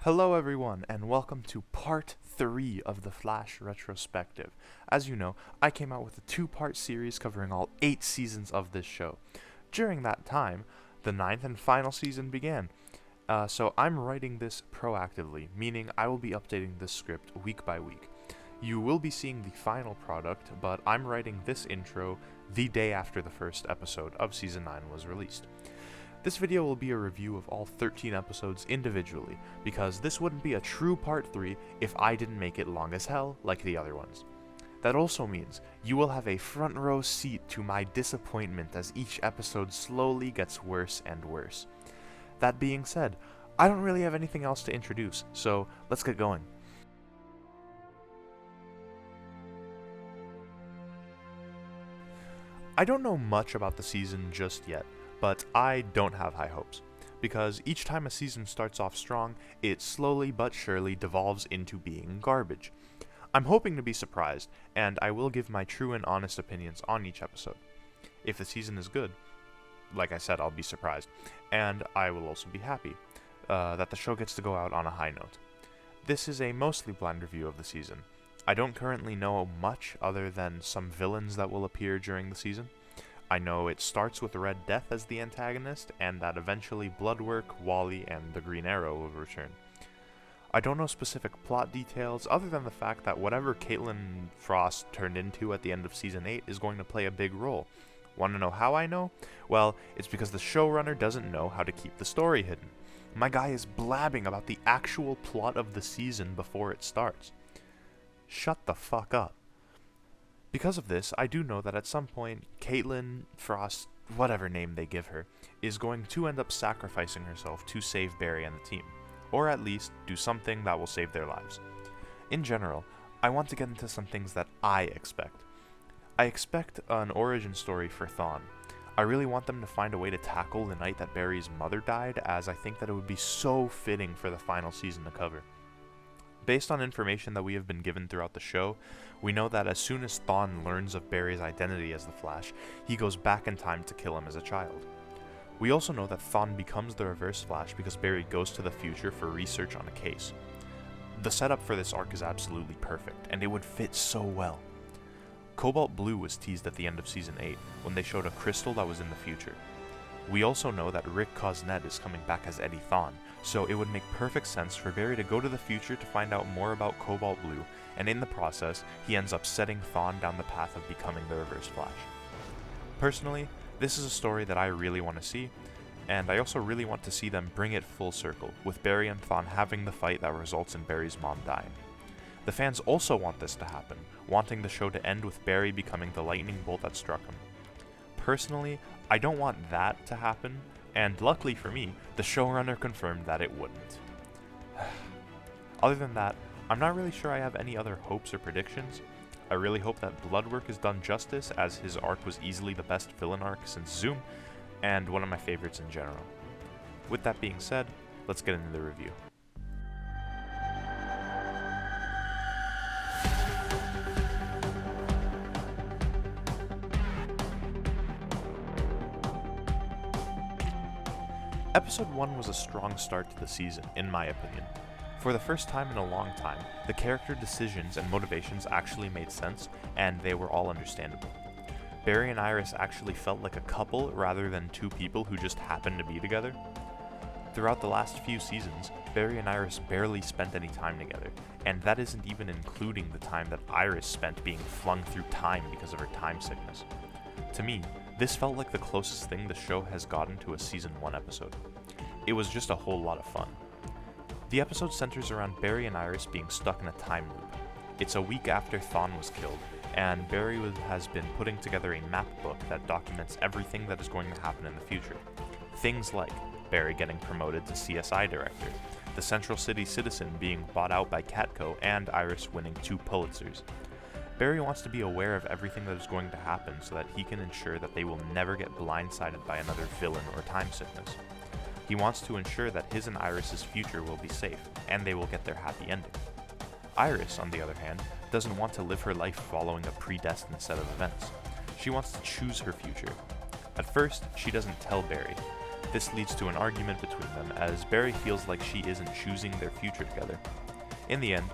Hello everyone, and welcome to part 3 of the Flash Retrospective. As you know, I came out with a two-part series covering all 8 seasons of this show. During that time, the ninth and final season began. So I'm writing this proactively, meaning I will be updating this script week by week. You will be seeing the final product, but I'm writing this intro the day after the first episode of Season 9 was released. This video will be a review of all 13 episodes individually, because this wouldn't be a true part 3 if I didn't make it long as hell like the other ones. That also means you will have a front row seat to my disappointment as each episode slowly gets worse and worse. That being said, I don't really have anything else to introduce, so let's get going. I don't know much about the season just yet, but I don't have high hopes, because each time a season starts off strong, it slowly but surely devolves into being garbage. I'm hoping to be surprised, and I will give my true and honest opinions on each episode. If the season is good, like I said, I'll be surprised, and I will also be happy that the show gets to go out on a high note. This is a mostly blind review of the season. I don't currently know much other than some villains that will appear during the season. I know it starts with Red Death as the antagonist, and that eventually Bloodwork, Wally, and the Green Arrow will return. I don't know specific plot details other than the fact that whatever Caitlin Frost turned into at the end of Season 8 is going to play a big role. Want to know how I know? Well, it's because the showrunner doesn't know how to keep the story hidden. My guy is blabbing about the actual plot of the season before it starts. Shut the fuck up. Because of this, I do know that at some point, Caitlin Frost, whatever name they give her, is going to end up sacrificing herself to save Barry and the team, or at least do something that will save their lives. In general, I want to get into some things that I expect. I expect an origin story for Thawne. I really want them to find a way to tackle the night that Barry's mother died, as I think that it would be so fitting for the final season to cover. Based on information that we have been given throughout the show, we know that as soon as Thawne learns of Barry's identity as the Flash, he goes back in time to kill him as a child. We also know that Thawne becomes the Reverse Flash because Barry goes to the future for research on a case. The setup for this arc is absolutely perfect, and it would fit so well. Cobalt Blue was teased at the end of Season 8, when they showed a crystal that was in the future. We also know that Rick Cosnet is coming back as Eddie Thawne, so it would make perfect sense for Barry to go to the future to find out more about Cobalt Blue, and in the process, he ends up setting Thawne down the path of becoming the Reverse Flash. Personally, this is a story that I really want to see, and I also really want to see them bring it full circle, with Barry and Thawne having the fight that results in Barry's mom dying. The fans also want this to happen, wanting the show to end with Barry becoming the lightning bolt that struck him. Personally, I don't want that to happen, and luckily for me, the showrunner confirmed that it wouldn't. Other than that, I'm not really sure I have any other hopes or predictions. I really hope that Bloodwork is done justice, as his arc was easily the best villain arc since Zoom, and one of my favorites in general. With that being said, let's get into the review. Episode 1 was a strong start to the season, in my opinion. For the first time in a long time, the character decisions and motivations actually made sense, and they were all understandable. Barry and Iris actually felt like a couple rather than two people who just happened to be together. Throughout the last few seasons, Barry and Iris barely spent any time together, and that isn't even including the time that Iris spent being flung through time because of her time sickness. To me, this felt like the closest thing the show has gotten to a Season 1 episode. It was just a whole lot of fun. The episode centers around Barry and Iris being stuck in a time loop. It's a week after Thawne was killed, and Barry has been putting together a map book that documents everything that is going to happen in the future. Things like Barry getting promoted to CSI director, the Central City Citizen being bought out by Catco, and Iris winning 2 Pulitzers. Barry wants to be aware of everything that is going to happen so that he can ensure that they will never get blindsided by another villain or time sickness. He wants to ensure that his and Iris's future will be safe, and they will get their happy ending. Iris, on the other hand, doesn't want to live her life following a predestined set of events. She wants to choose her future. At first, she doesn't tell Barry, This leads to an argument between them, as Barry feels like she isn't choosing their future together. In the end,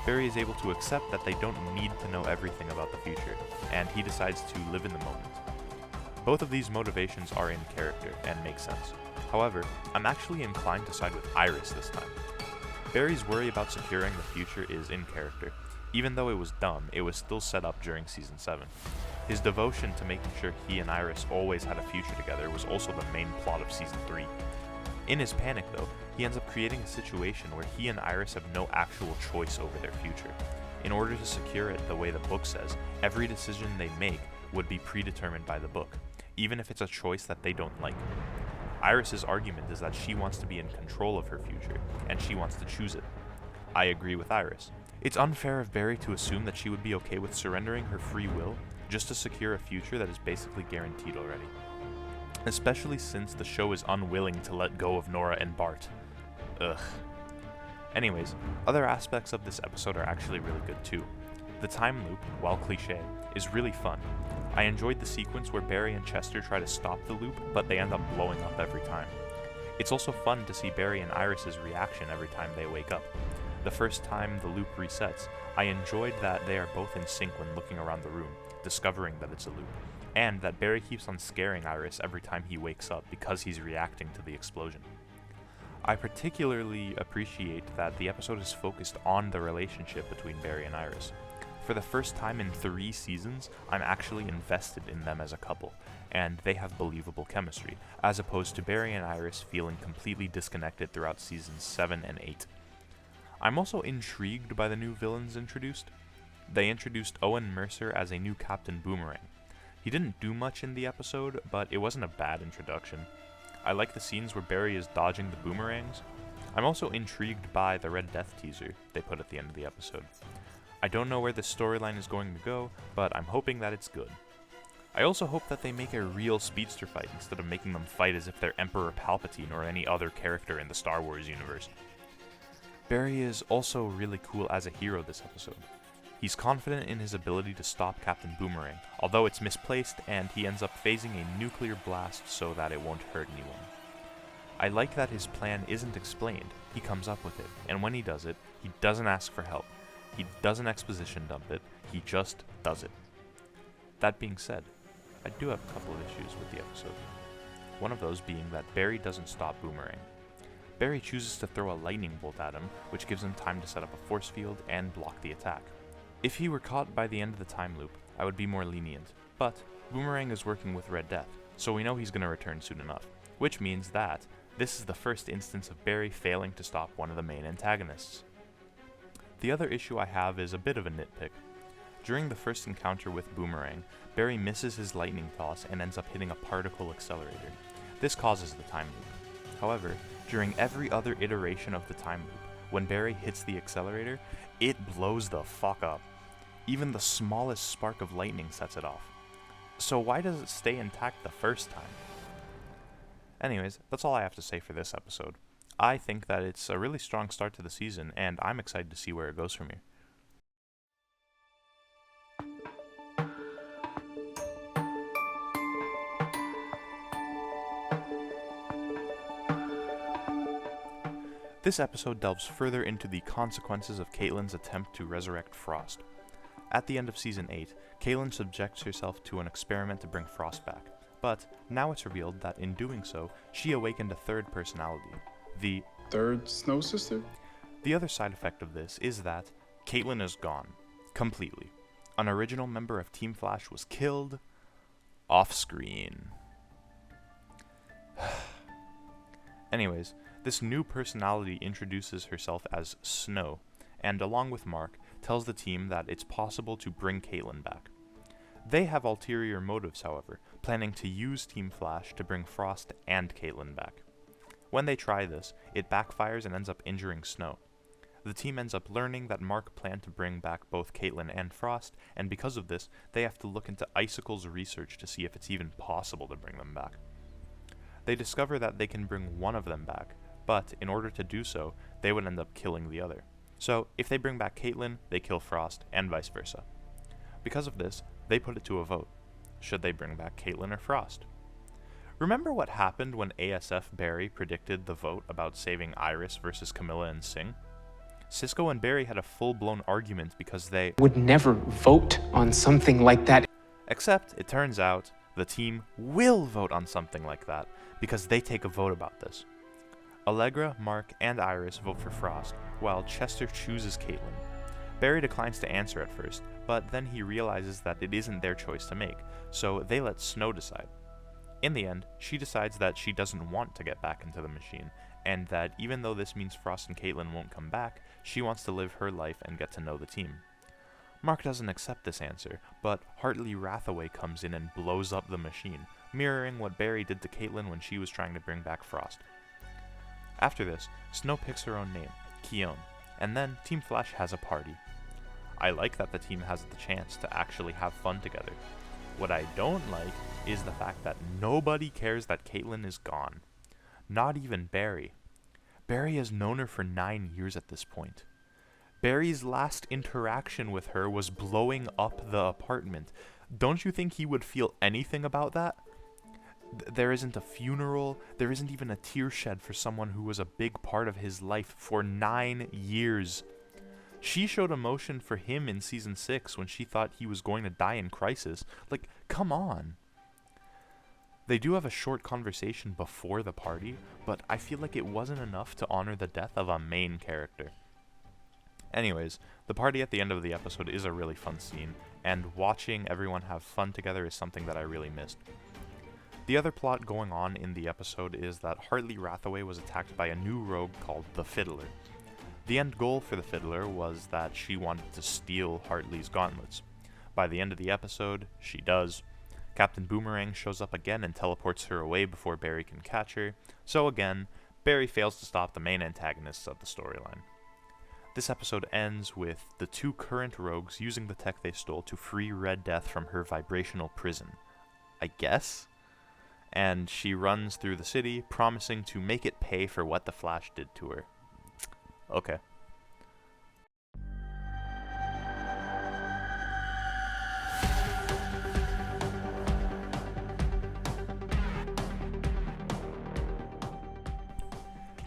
Barry is able to accept that they don't need to know everything about the future, and he decides to live in the moment. Both of these motivations are in character and make sense. However, I'm actually inclined to side with Iris this time. Barry's worry about securing the future is in character. Even though it was dumb, it was still set up during Season 7. His devotion to making sure he and Iris always had a future together was also the main plot of Season 3. In his panic, though, he ends up creating a situation where he and Iris have no actual choice over their future. In order to secure it the way the book says, every decision they make would be predetermined by the book, even if it's a choice that they don't like. Iris's argument is that she wants to be in control of her future, and she wants to choose it. I agree with Iris. It's unfair of Barry to assume that she would be okay with surrendering her free will just to secure a future that is basically guaranteed already. Especially since the show is unwilling to let go of Nora and Bart. Ugh. Anyways, other aspects of this episode are actually really good too. The time loop, while cliché, is really fun. I enjoyed the sequence where Barry and Chester try to stop the loop, but they end up blowing up every time. It's also fun to see Barry and Iris's reaction every time they wake up. The first time the loop resets, I enjoyed that they are both in sync when looking around the room, discovering that it's a loop, and that Barry keeps on scaring Iris every time he wakes up because he's reacting to the explosion. I particularly appreciate that the episode is focused on the relationship between Barry and Iris. For the first time in 3 seasons, I'm actually invested in them as a couple, and they have believable chemistry, as opposed to Barry and Iris feeling completely disconnected throughout seasons 7 and 8. I'm also intrigued by the new villains introduced. They introduced Owen Mercer as a new Captain Boomerang. He didn't do much in the episode, but it wasn't a bad introduction. I like the scenes where Barry is dodging the boomerangs. I'm also intrigued by the Red Death teaser they put at the end of the episode. I don't know where this storyline is going to go, but I'm hoping that it's good. I also hope that they make a real speedster fight instead of making them fight as if they're Emperor Palpatine or any other character in the Star Wars universe. Barry is also really cool as a hero this episode. He's confident in his ability to stop Captain Boomerang, although it's misplaced and he ends up phasing a nuclear blast so that it won't hurt anyone. I like that his plan isn't explained, he comes up with it, and when he does it, he doesn't ask for help. He doesn't exposition dump it, he just does it. That being said, I do have a couple of issues with the episode. One of those being that Barry doesn't stop Boomerang. Barry chooses to throw a lightning bolt at him, which gives him time to set up a force field and block the attack. If he were caught by the end of the time loop, I would be more lenient, but Boomerang is working with Red Death, so we know he's going to return soon enough, which means that this is the first instance of Barry failing to stop one of the main antagonists. The other issue I have is a bit of a nitpick. During the first encounter with Boomerang, Barry misses his lightning toss and ends up hitting a particle accelerator. This causes the time loop. However, during every other iteration of the time loop, when Barry hits the accelerator, it blows the fuck up. Even the smallest spark of lightning sets it off. So why does it stay intact the first time? Anyways, that's all I have to say for this episode. I think that it's a really strong start to the season, and I'm excited to see where it goes from here. This episode delves further into the consequences of Caitlyn's attempt to resurrect Frost. At the end of Season 8, Caitlyn subjects herself to an experiment to bring Frost back, but now it's revealed that in doing so, she awakened a third personality, the third Snow Sister? The other side effect of this is that Caitlyn is gone, completely. An original member of Team Flash was killed off-screen. Anyways, this new personality introduces herself as Snow, and along with Mark, tells the team that it's possible to bring Caitlyn back. They have ulterior motives, however, planning to use Team Flash to bring Frost and Caitlyn back. When they try this, it backfires and ends up injuring Snow. The team ends up learning that Mark planned to bring back both Caitlyn and Frost, and because of this, they have to look into Icicle's research to see if it's even possible to bring them back. They discover that they can bring one of them back, but in order to do so, they would end up killing the other. So, if they bring back Caitlyn, they kill Frost, and vice versa. Because of this, they put it to a vote. Should they bring back Caitlyn or Frost? Remember what happened when ASF Barry predicted the vote about saving Iris versus Camilla and Singh? Cisco and Barry had a full-blown argument because they would never vote on something like that. Except, it turns out, the team will vote on something like that, because they take a vote about this. Allegra, Mark, and Iris vote for Frost, while Chester chooses Caitlin. Barry declines to answer at first, but then he realizes that it isn't their choice to make, so they let Snow decide. In the end, she decides that she doesn't want to get back into the machine, and that even though this means Frost and Caitlin won't come back, she wants to live her life and get to know the team. Mark doesn't accept this answer, but Hartley Rathaway comes in and blows up the machine, mirroring what Barry did to Caitlin when she was trying to bring back Frost. After this, Snow picks her own name, Keone, and then Team Flash has a party. I like that the team has the chance to actually have fun together. What I don't like is the fact that nobody cares that Caitlin is gone. Not even Barry. Barry has known her for 9 years at this point. Barry's last interaction with her was blowing up the apartment. Don't you think he would feel anything about that? There isn't a funeral, there isn't even a tear shed for someone who was a big part of his life for 9 years. She showed emotion for him in Season 6 when she thought he was going to die in Crisis. Like, come on. They do have a short conversation before the party, but I feel like it wasn't enough to honor the death of a main character. Anyways, the party at the end of the episode is a really fun scene, and watching everyone have fun together is something that I really missed. The other plot going on in the episode is that Hartley Rathaway was attacked by a new rogue called the Fiddler. The end goal for the Fiddler was that she wanted to steal Hartley's gauntlets. By the end of the episode, she does. Captain Boomerang shows up again and teleports her away before Barry can catch her, so again, Barry fails to stop the main antagonists of the storyline. This episode ends with the two current rogues using the tech they stole to free Red Death from her vibrational prison. I guess? And she runs through the city, promising to make it pay for what the Flash did to her. Okay.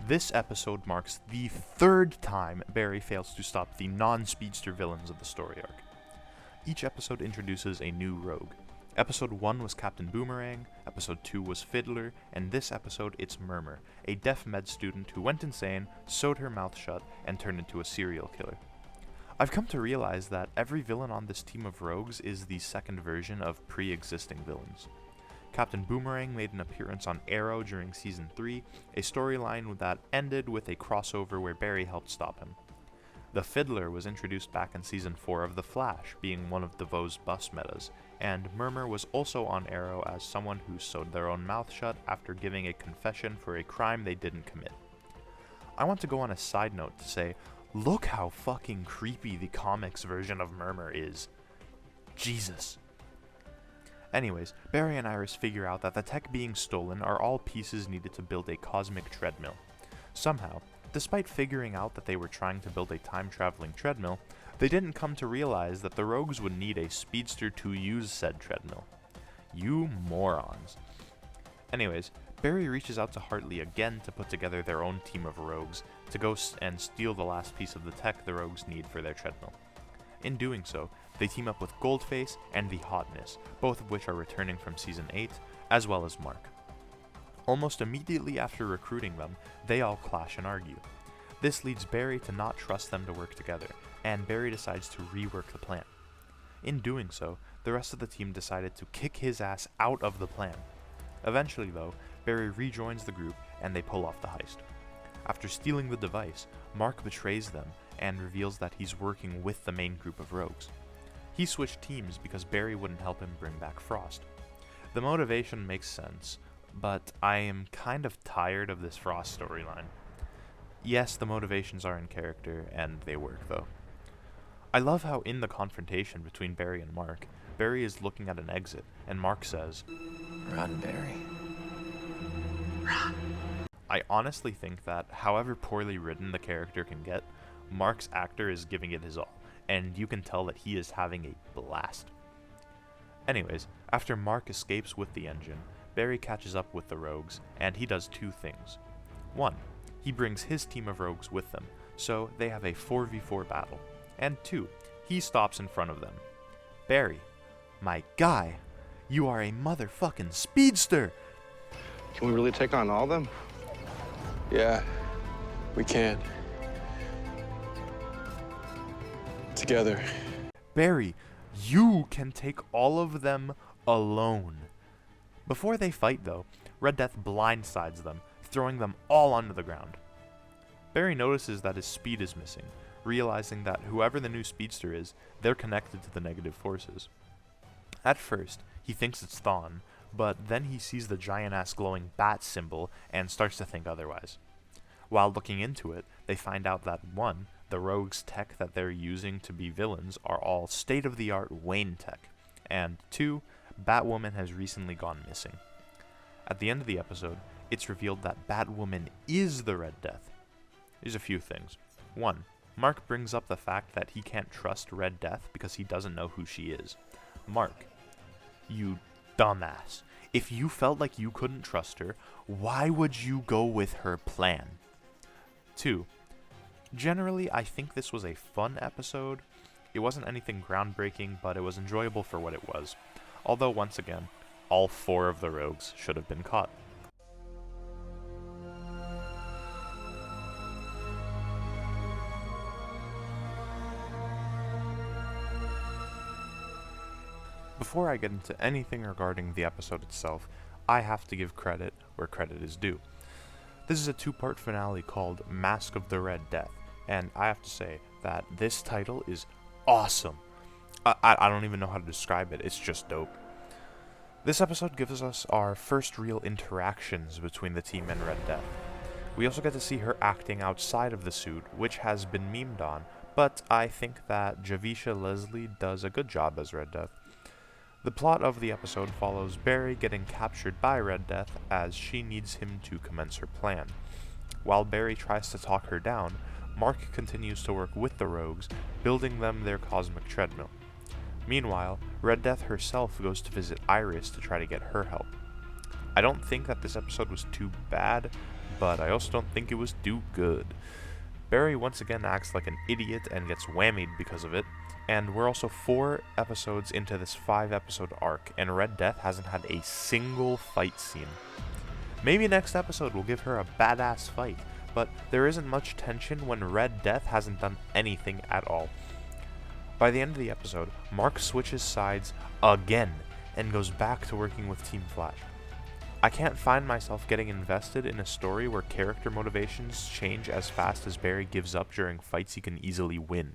This episode marks the third time Barry fails to stop the non-speedster villains of the story arc. Each episode introduces a new rogue. Episode 1 was Captain Boomerang, Episode 2 was Fiddler, and this episode it's Murmur, a deaf med student who went insane, sewed her mouth shut, and turned into a serial killer. I've come to realize that every villain on this team of rogues is the second version of pre-existing villains. Captain Boomerang made an appearance on Arrow during Season 3, a storyline that ended with a crossover where Barry helped stop him. The Fiddler was introduced back in Season 4 of The Flash, being one of DeVoe's bus metas, and Murmur was also on Arrow as someone who sewed their own mouth shut after giving a confession for a crime they didn't commit. I want to go on a side note to say, look how fucking creepy the comics version of Murmur is. Jesus. Anyways, Barry and Iris figure out that the tech being stolen are all pieces needed to build a cosmic treadmill. Somehow, despite figuring out that they were trying to build a time-traveling treadmill, they didn't come to realize that the rogues would need a speedster to use said treadmill. You morons. Anyways, Barry reaches out to Hartley again to put together their own team of rogues to go and steal the last piece of the tech the rogues need for their treadmill. In doing so, they team up with Goldface and the Hotness, both of which are returning from Season 8, as well as Mark. Almost immediately after recruiting them, they all clash and argue. This leads Barry to not trust them to work together, and Barry decides to rework the plan. In doing so, the rest of the team decided to kick his ass out of the plan. Eventually though, Barry rejoins the group and they pull off the heist. After stealing the device, Mark betrays them and reveals that he's working with the main group of rogues. He switched teams because Barry wouldn't help him bring back Frost. The motivation makes sense, but I am kind of tired of this Frost storyline. Yes, the motivations are in character, and they work though. I love how in the confrontation between Barry and Mark, Barry is looking at an exit, and Mark says, Run, Barry. Run. I honestly think that, however poorly written the character can get, Mark's actor is giving it his all, and you can tell that he is having a blast. Anyways, after Mark escapes with the engine, Barry catches up with the rogues, and he does two things. One, he brings his team of rogues with them, so they have a 4v4 battle. And two, he stops in front of them. Barry, my guy, you are a motherfucking speedster! Can we really take on all of them? Yeah, we can. Together. Barry, you can take all of them alone. Before they fight, though, Red Death blindsides them, throwing them all onto the ground. Barry notices that his speed is missing, realizing that whoever the new speedster is, they're connected to the negative forces. At first, he thinks it's Thawne, but then he sees the giant-ass glowing bat symbol and starts to think otherwise. While looking into it, they find out that 1, the rogues' tech that they're using to be villains are all state-of-the-art Wayne tech, and 2, Batwoman has recently gone missing. At the end of the episode, it's revealed that Batwoman is the Red Death. There's a few things. 1, Mark brings up the fact that he can't trust Red Death because he doesn't know who she is. Mark, you dumbass. If you felt like you couldn't trust her, why would you go with her plan? 2, generally, I think this was a fun episode. It wasn't anything groundbreaking, but it was enjoyable for what it was. Although, once again, all 4 of the rogues should have been caught. Before I get into anything regarding the episode itself, I have to give credit where credit is due. This is a 2-part finale called Mask of the Red Death, and I have to say that this title is awesome. I don't even know how to describe it, it's just dope. This episode gives us our first real interactions between the team and Red Death. We also get to see her acting outside of the suit, which has been memed on, but I think that Javicia Leslie does a good job as Red Death. The plot of the episode follows Barry getting captured by Red Death as she needs him to commence her plan. While Barry tries to talk her down, Mark continues to work with the rogues, building them their cosmic treadmill. Meanwhile, Red Death herself goes to visit Iris to try to get her help. I don't think that this episode was too bad, but I also don't think it was too good. Barry once again acts like an idiot and gets whammied because of it, and we're also 4 episodes into this 5-episode arc, and Red Death hasn't had a single fight scene. Maybe next episode will give her a badass fight, but there isn't much tension when Red Death hasn't done anything at all. By the end of the episode, Mark switches sides again and goes back to working with Team Flash. I can't find myself getting invested in a story where character motivations change as fast as Barry gives up during fights he can easily win.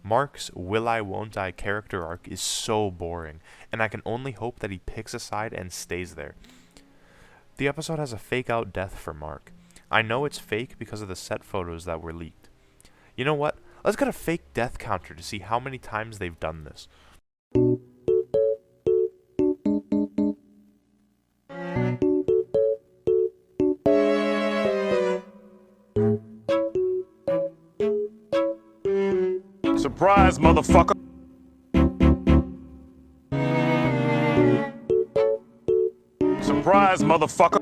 Mark's will I won't I character arc is so boring, and I can only hope that he picks a side and stays there. The episode has a fake out death for Mark. I know it's fake because of the set photos that were leaked. You know what? Let's get a fake death counter to see how many times they've done this. Surprise, motherfucker. Surprise, motherfucker.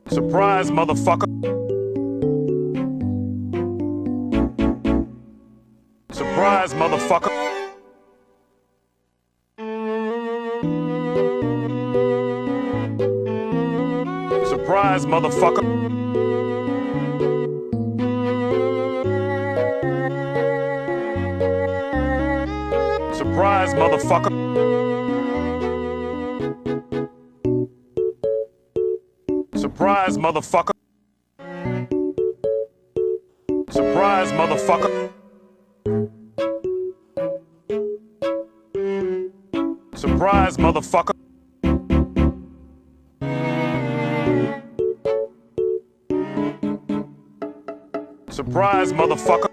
Surprise, motherfucker. Surprise, motherfucker. Surprise, motherfucker. Surprise, motherfucker. Surprise, motherfucker. Surprise, motherfucker. Surprise, motherfucker. Surprise, motherfucker.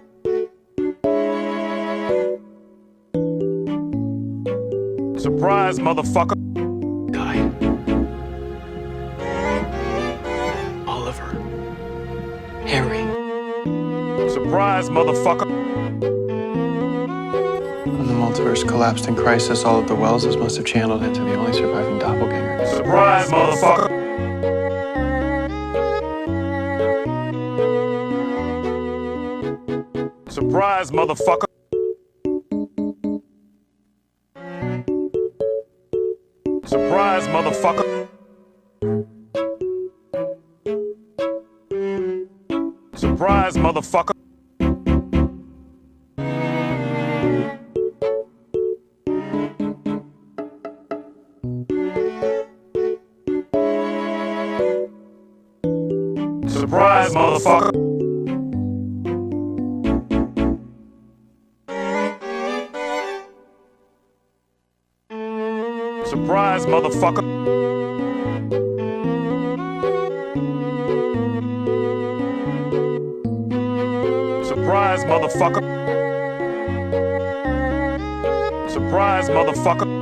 Surprise, motherfucker. Guy. Oliver. Harry. Surprise, motherfucker. On the multiverse collapsed in crisis, all of the Welleses must have channeled into the only surviving doppelganger. Surprise, motherfucker! Surprise, motherfucker! Surprise, motherfucker! Surprise, motherfucker! Surprise, motherfucker! Surprise, motherfucker! Surprise, motherfucker! Surprise, motherfucker!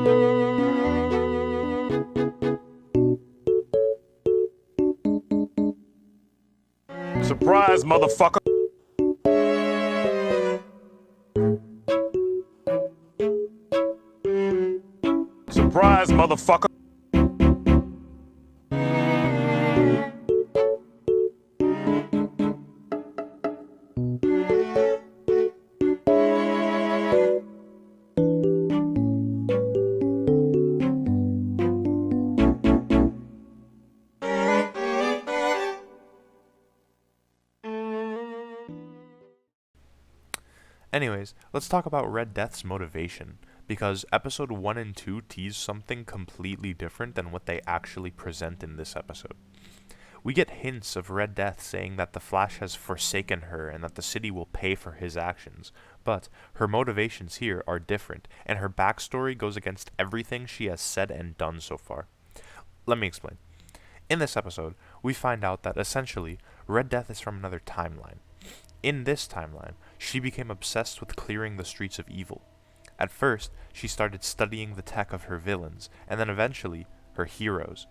Surprise, motherfucker! Surprise, motherfucker! Anyways, let's talk about Red Death's motivation, because episode 1 and 2 tease something completely different than what they actually present in this episode. We get hints of Red Death saying that the Flash has forsaken her and that the city will pay for his actions, but her motivations here are different, and her backstory goes against everything she has said and done so far. Let me explain. In this episode, we find out that essentially, Red Death is from another timeline. In this timeline, she became obsessed with clearing the streets of evil. At first, she started studying the tech of her villains, and then eventually, her heroes.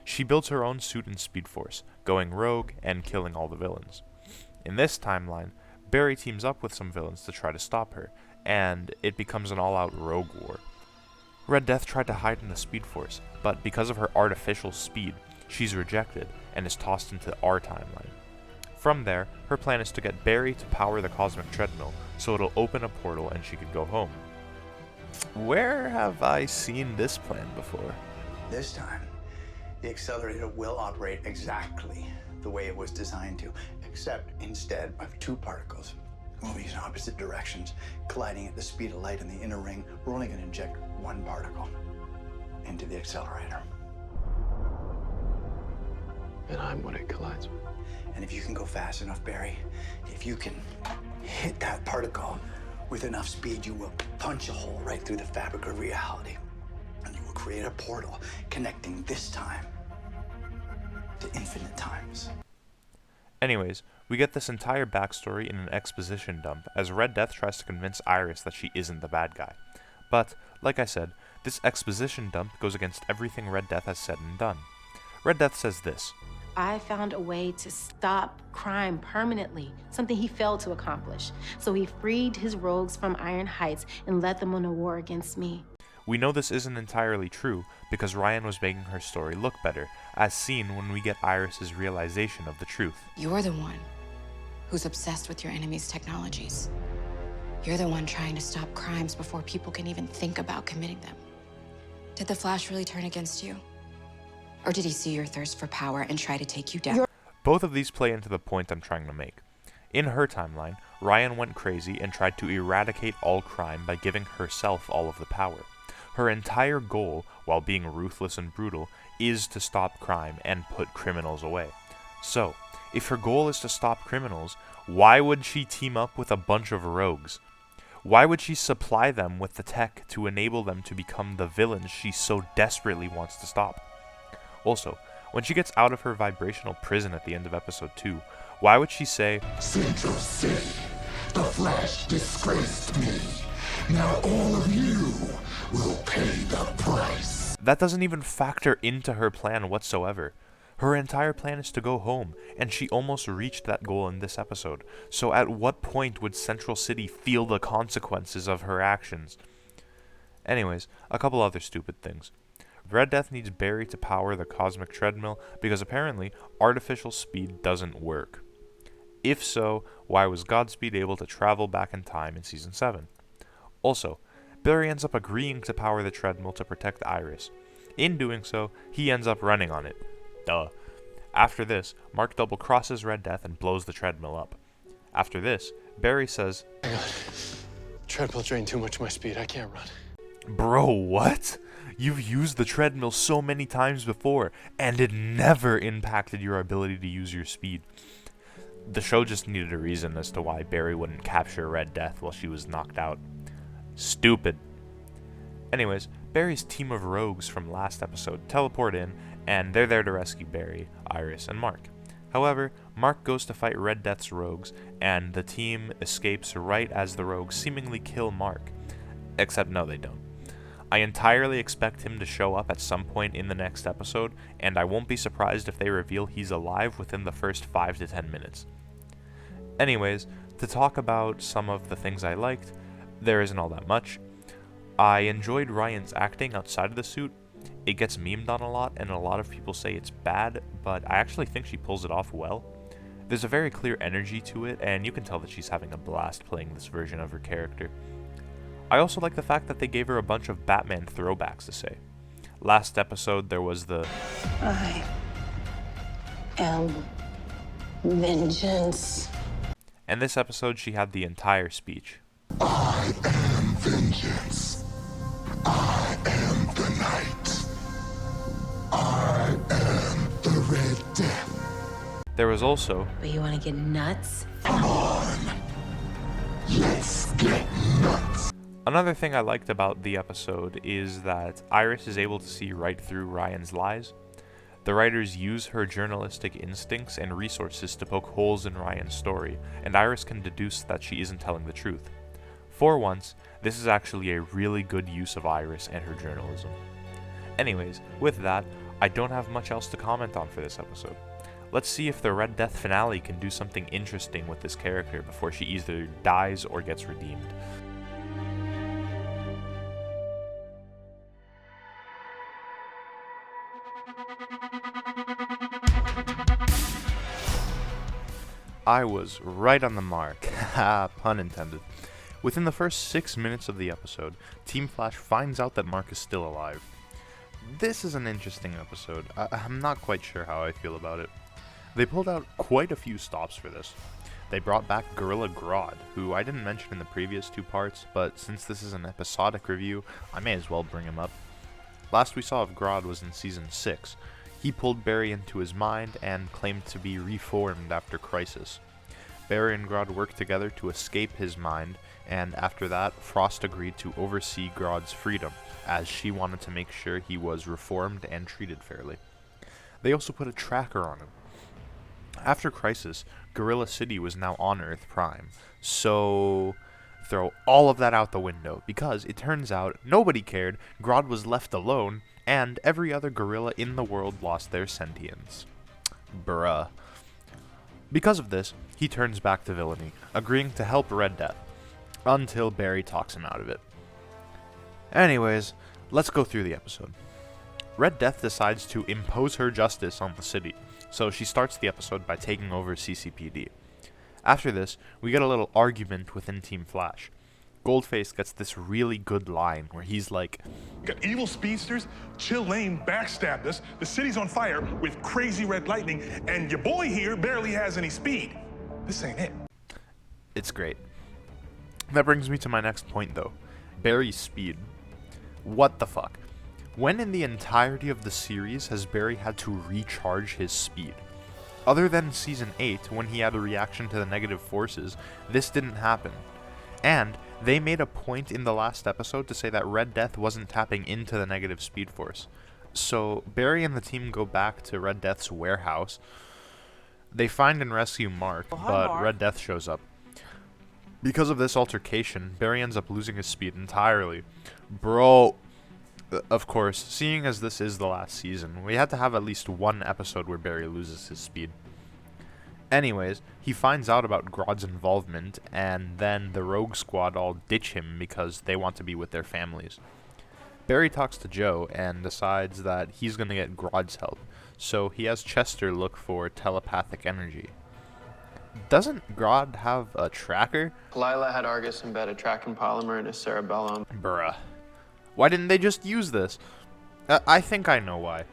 She builds her own suit and Speed Force, going rogue and killing all the villains. In this timeline, Barry teams up with some villains to try to stop her, and it becomes an all-out rogue war. Red Death tried to hide in the Speed Force, but because of her artificial speed, she's rejected and is tossed into our timeline. From there, her plan is to get Barry to power the cosmic treadmill, so it'll open a portal and she could go home. Where have I seen this plan before? This time, the accelerator will operate exactly the way it was designed to, except instead of two particles moving in opposite directions, colliding at the speed of light in the inner ring, we're only going to inject one particle into the accelerator. And I'm what it collides with. And if you can go fast enough, Barry, if you can hit that particle with enough speed, you will punch a hole right through the fabric of reality. And you will create a portal connecting this time to infinite times. Anyways, we get this entire backstory in an exposition dump as Red Death tries to convince Iris that she isn't the bad guy. But, like I said, this exposition dump goes against everything Red Death has said and done. Red Death says this: I found a way to stop crime permanently, something he failed to accomplish. So he freed his rogues from Iron Heights and led them on a war against me. We know this isn't entirely true because Ryan was making her story look better, as seen when we get Iris's realization of the truth. You're the one who's obsessed with your enemy's technologies. You're the one trying to stop crimes before people can even think about committing them. Did the Flash really turn against you? Or did he see your thirst for power and try to take you down? Both of these play into the point I'm trying to make. In her timeline, Ryan went crazy and tried to eradicate all crime by giving herself all of the power. Her entire goal, while being ruthless and brutal, is to stop crime and put criminals away. So, if her goal is to stop criminals, why would she team up with a bunch of rogues? Why would she supply them with the tech to enable them to become the villains she so desperately wants to stop? Also, when she gets out of her vibrational prison at the end of episode 2, why would she say, Central City, the Flash disgraced me. Now all of you will pay the price. That doesn't even factor into her plan whatsoever. Her entire plan is to go home, and she almost reached that goal in this episode. So at what point would Central City feel the consequences of her actions? Anyways, a couple other stupid things. Red Death needs Barry to power the cosmic treadmill because apparently artificial speed doesn't work. If so, why was Godspeed able to travel back in time in Season 7? Also, Barry ends up agreeing to power the treadmill to protect Iris. In doing so, he ends up running on it. Duh. After this, Mark double-crosses Red Death and blows the treadmill up. After this, Barry says, Hang on. Treadmill drained too much of my speed. I can't run. Bro, what? You've used the treadmill so many times before, and it never impacted your ability to use your speed. The show just needed a reason as to why Barry wouldn't capture Red Death while she was knocked out. Stupid. Anyways, Barry's team of rogues from last episode teleport in, and they're there to rescue Barry, Iris, and Mark. However, Mark goes to fight Red Death's rogues, and the team escapes right as the rogues seemingly kill Mark. Except no, they don't. I entirely expect him to show up at some point in the next episode, and I won't be surprised if they reveal he's alive within the first 5 to 10 minutes. Anyways, to talk about some of the things I liked, there isn't all that much. I enjoyed Ryan's acting outside of the suit. It gets memed on a lot, and a lot of people say it's bad, but I actually think she pulls it off well. There's a very clear energy to it, and you can tell that she's having a blast playing this version of her character. I also like the fact that they gave her a bunch of Batman throwbacks to say. Last episode, there was the I am vengeance. and this episode she had the entire speech. I am vengeance. I am the night. I am the Red Death. There was also, But you want to get nuts? Come on. Let's get nuts. another thing I liked about the episode is that Iris is able to see right through Ryan's lies. The writers use her journalistic instincts and resources to poke holes in Ryan's story, and Iris can deduce that she isn't telling the truth. For once, this is actually a really good use of Iris and her journalism. Anyways, with that, I don't have much else to comment on for this episode. Let's see if the Red Death finale can do something interesting with this character before she either dies or gets redeemed. I was right on the mark. Ha, pun intended. Within the first 6 minutes of the episode, Team Flash finds out that Mark is still alive. This is an interesting episode. I'm not quite sure how I feel about it. They pulled out quite a few stops for this. They brought back Gorilla Grodd, who I didn't mention in the previous 2 parts, but since this is an episodic review, I may as well bring him up. Last we saw of Grodd was in Season 6. He pulled Barry into his mind and claimed to be reformed after Crisis. Barry and Grodd worked together to escape his mind, and after that, Frost agreed to oversee Grodd's freedom, as she wanted to make sure he was reformed and treated fairly. They also put a tracker on him. After Crisis, Gorilla City was now on Earth Prime, so throw all of that out the window, because it turns out nobody cared, Grodd was left alone, and every other gorilla in the world lost their sentience. Bruh. Because of this, he turns back to villainy, agreeing to help Red Death, until Barry talks him out of it. Anyways, let's go through the episode. Red Death decides to impose her justice on the city, so she starts the episode by taking over CCPD. After this, we get a little argument within Team Flash. Goldface gets this really good line where he's like, Got evil speedsters, Chill Lane backstabbed us, the city's on fire with crazy red lightning, and your boy here barely has any speed. This ain't it. It's great. That brings me to my next point though. Barry's speed. What the fuck? When in the entirety of the series has Barry had to recharge his speed? Other than Season 8, when he had a reaction to the negative forces, this didn't happen. And they made a point in the last episode to say that Red Death wasn't tapping into the negative speed force. So Barry and the team go back to Red Death's warehouse. They find and rescue Mark, but Red Death shows up. Because of this altercation, Barry ends up losing his speed entirely. Bro, of course, seeing as this is the last season, we had to have at least one episode where Barry loses his speed. Anyways, he finds out about Grodd's involvement, and then the Rogue Squad all ditch him because they want to be with their families. Barry talks to Joe and decides that he's going to get Grodd's help, so he has Chester look for telepathic energy. Doesn't Grodd have a tracker? Lila had Argus embed a tracking polymer in his cerebellum. Bruh. Why didn't they just use this? I think I know why.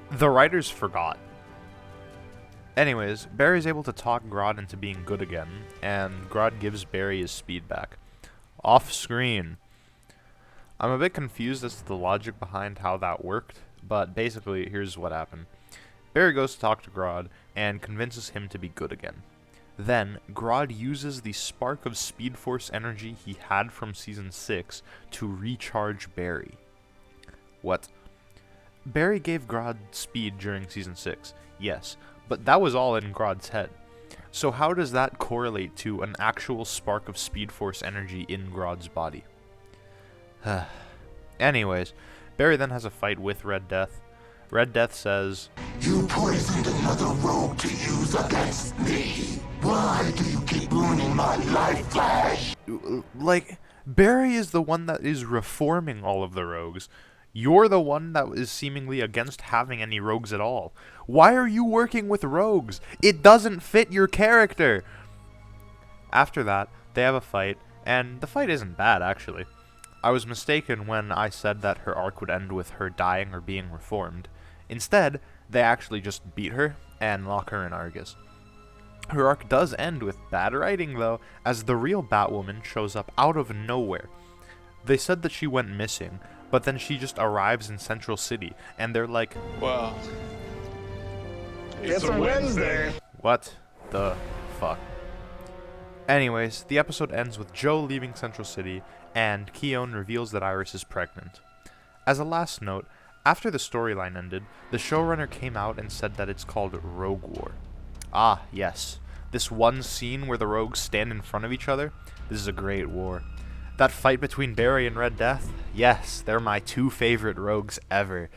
The writers forgot. Anyways, Barry's able to talk Grodd into being good again, and Grodd gives Barry his speed back. Off screen. I'm a bit confused as to the logic behind how that worked, but basically, here's what happened. Barry goes to talk to Grodd, and convinces him to be good again. Then, Grodd uses the spark of Speed Force energy he had from Season 6 to recharge Barry. What? Barry gave Grodd speed during Season 6, yes, but that was all in Grodd's head. So how does that correlate to an actual spark of Speed Force energy in Grodd's body? Anyways, Barry then has a fight with Red Death. Red Death says, You poisoned another rogue to use against me. Why do you keep ruining my life, Flash? Like, Barry is the one that is reforming all of the rogues. You're the one that is seemingly against having any rogues at all. Why are you working with rogues? It doesn't fit your character. After that, they have a fight, and the fight isn't bad, actually. I was mistaken when I said that her arc would end with her dying or being reformed. Instead, they actually just beat her and lock her in Argus. Her arc does end with bad writing, though, as the real Batwoman shows up out of nowhere. They said that she went missing, but then she just arrives in Central City, and they're like, Well, It's a Wednesday. what the fuck? Anyways, the episode ends with Joe leaving Central City, and Keone reveals that Iris is pregnant. As a last note, after the storyline ended, the showrunner came out and said that it's called Rogue War. Ah, yes. This one scene where the rogues stand in front of each other, this is a great war. That fight between Barry and Red Death, yes, they're my two favorite rogues ever.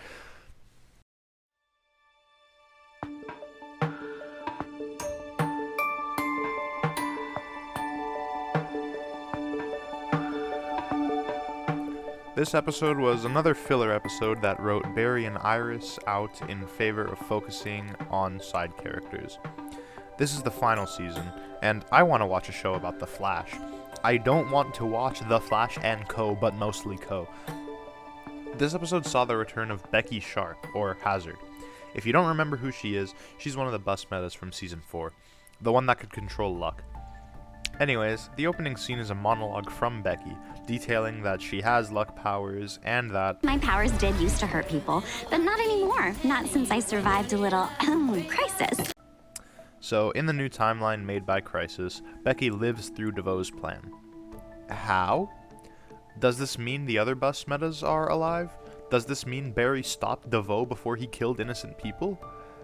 This episode was another filler episode that wrote Barry and Iris out in favor of focusing on side characters. This is the final season, and I want to watch a show about The Flash. I don't want to watch The Flash and Co., but mostly Co. This episode saw the return of Becky Sharp, or Hazard. If you don't remember who she is, she's one of the bus metas from Season 4, the one that could control luck. Anyways, the opening scene is a monologue from Becky, detailing that she has luck powers and that my powers did used to hurt people, but not anymore. Not since I survived a little crisis. So, in the new timeline made by Crisis, Becky lives through DeVoe's plan. How? Does this mean the other bus metas are alive? Does this mean Barry stopped DeVoe before he killed innocent people?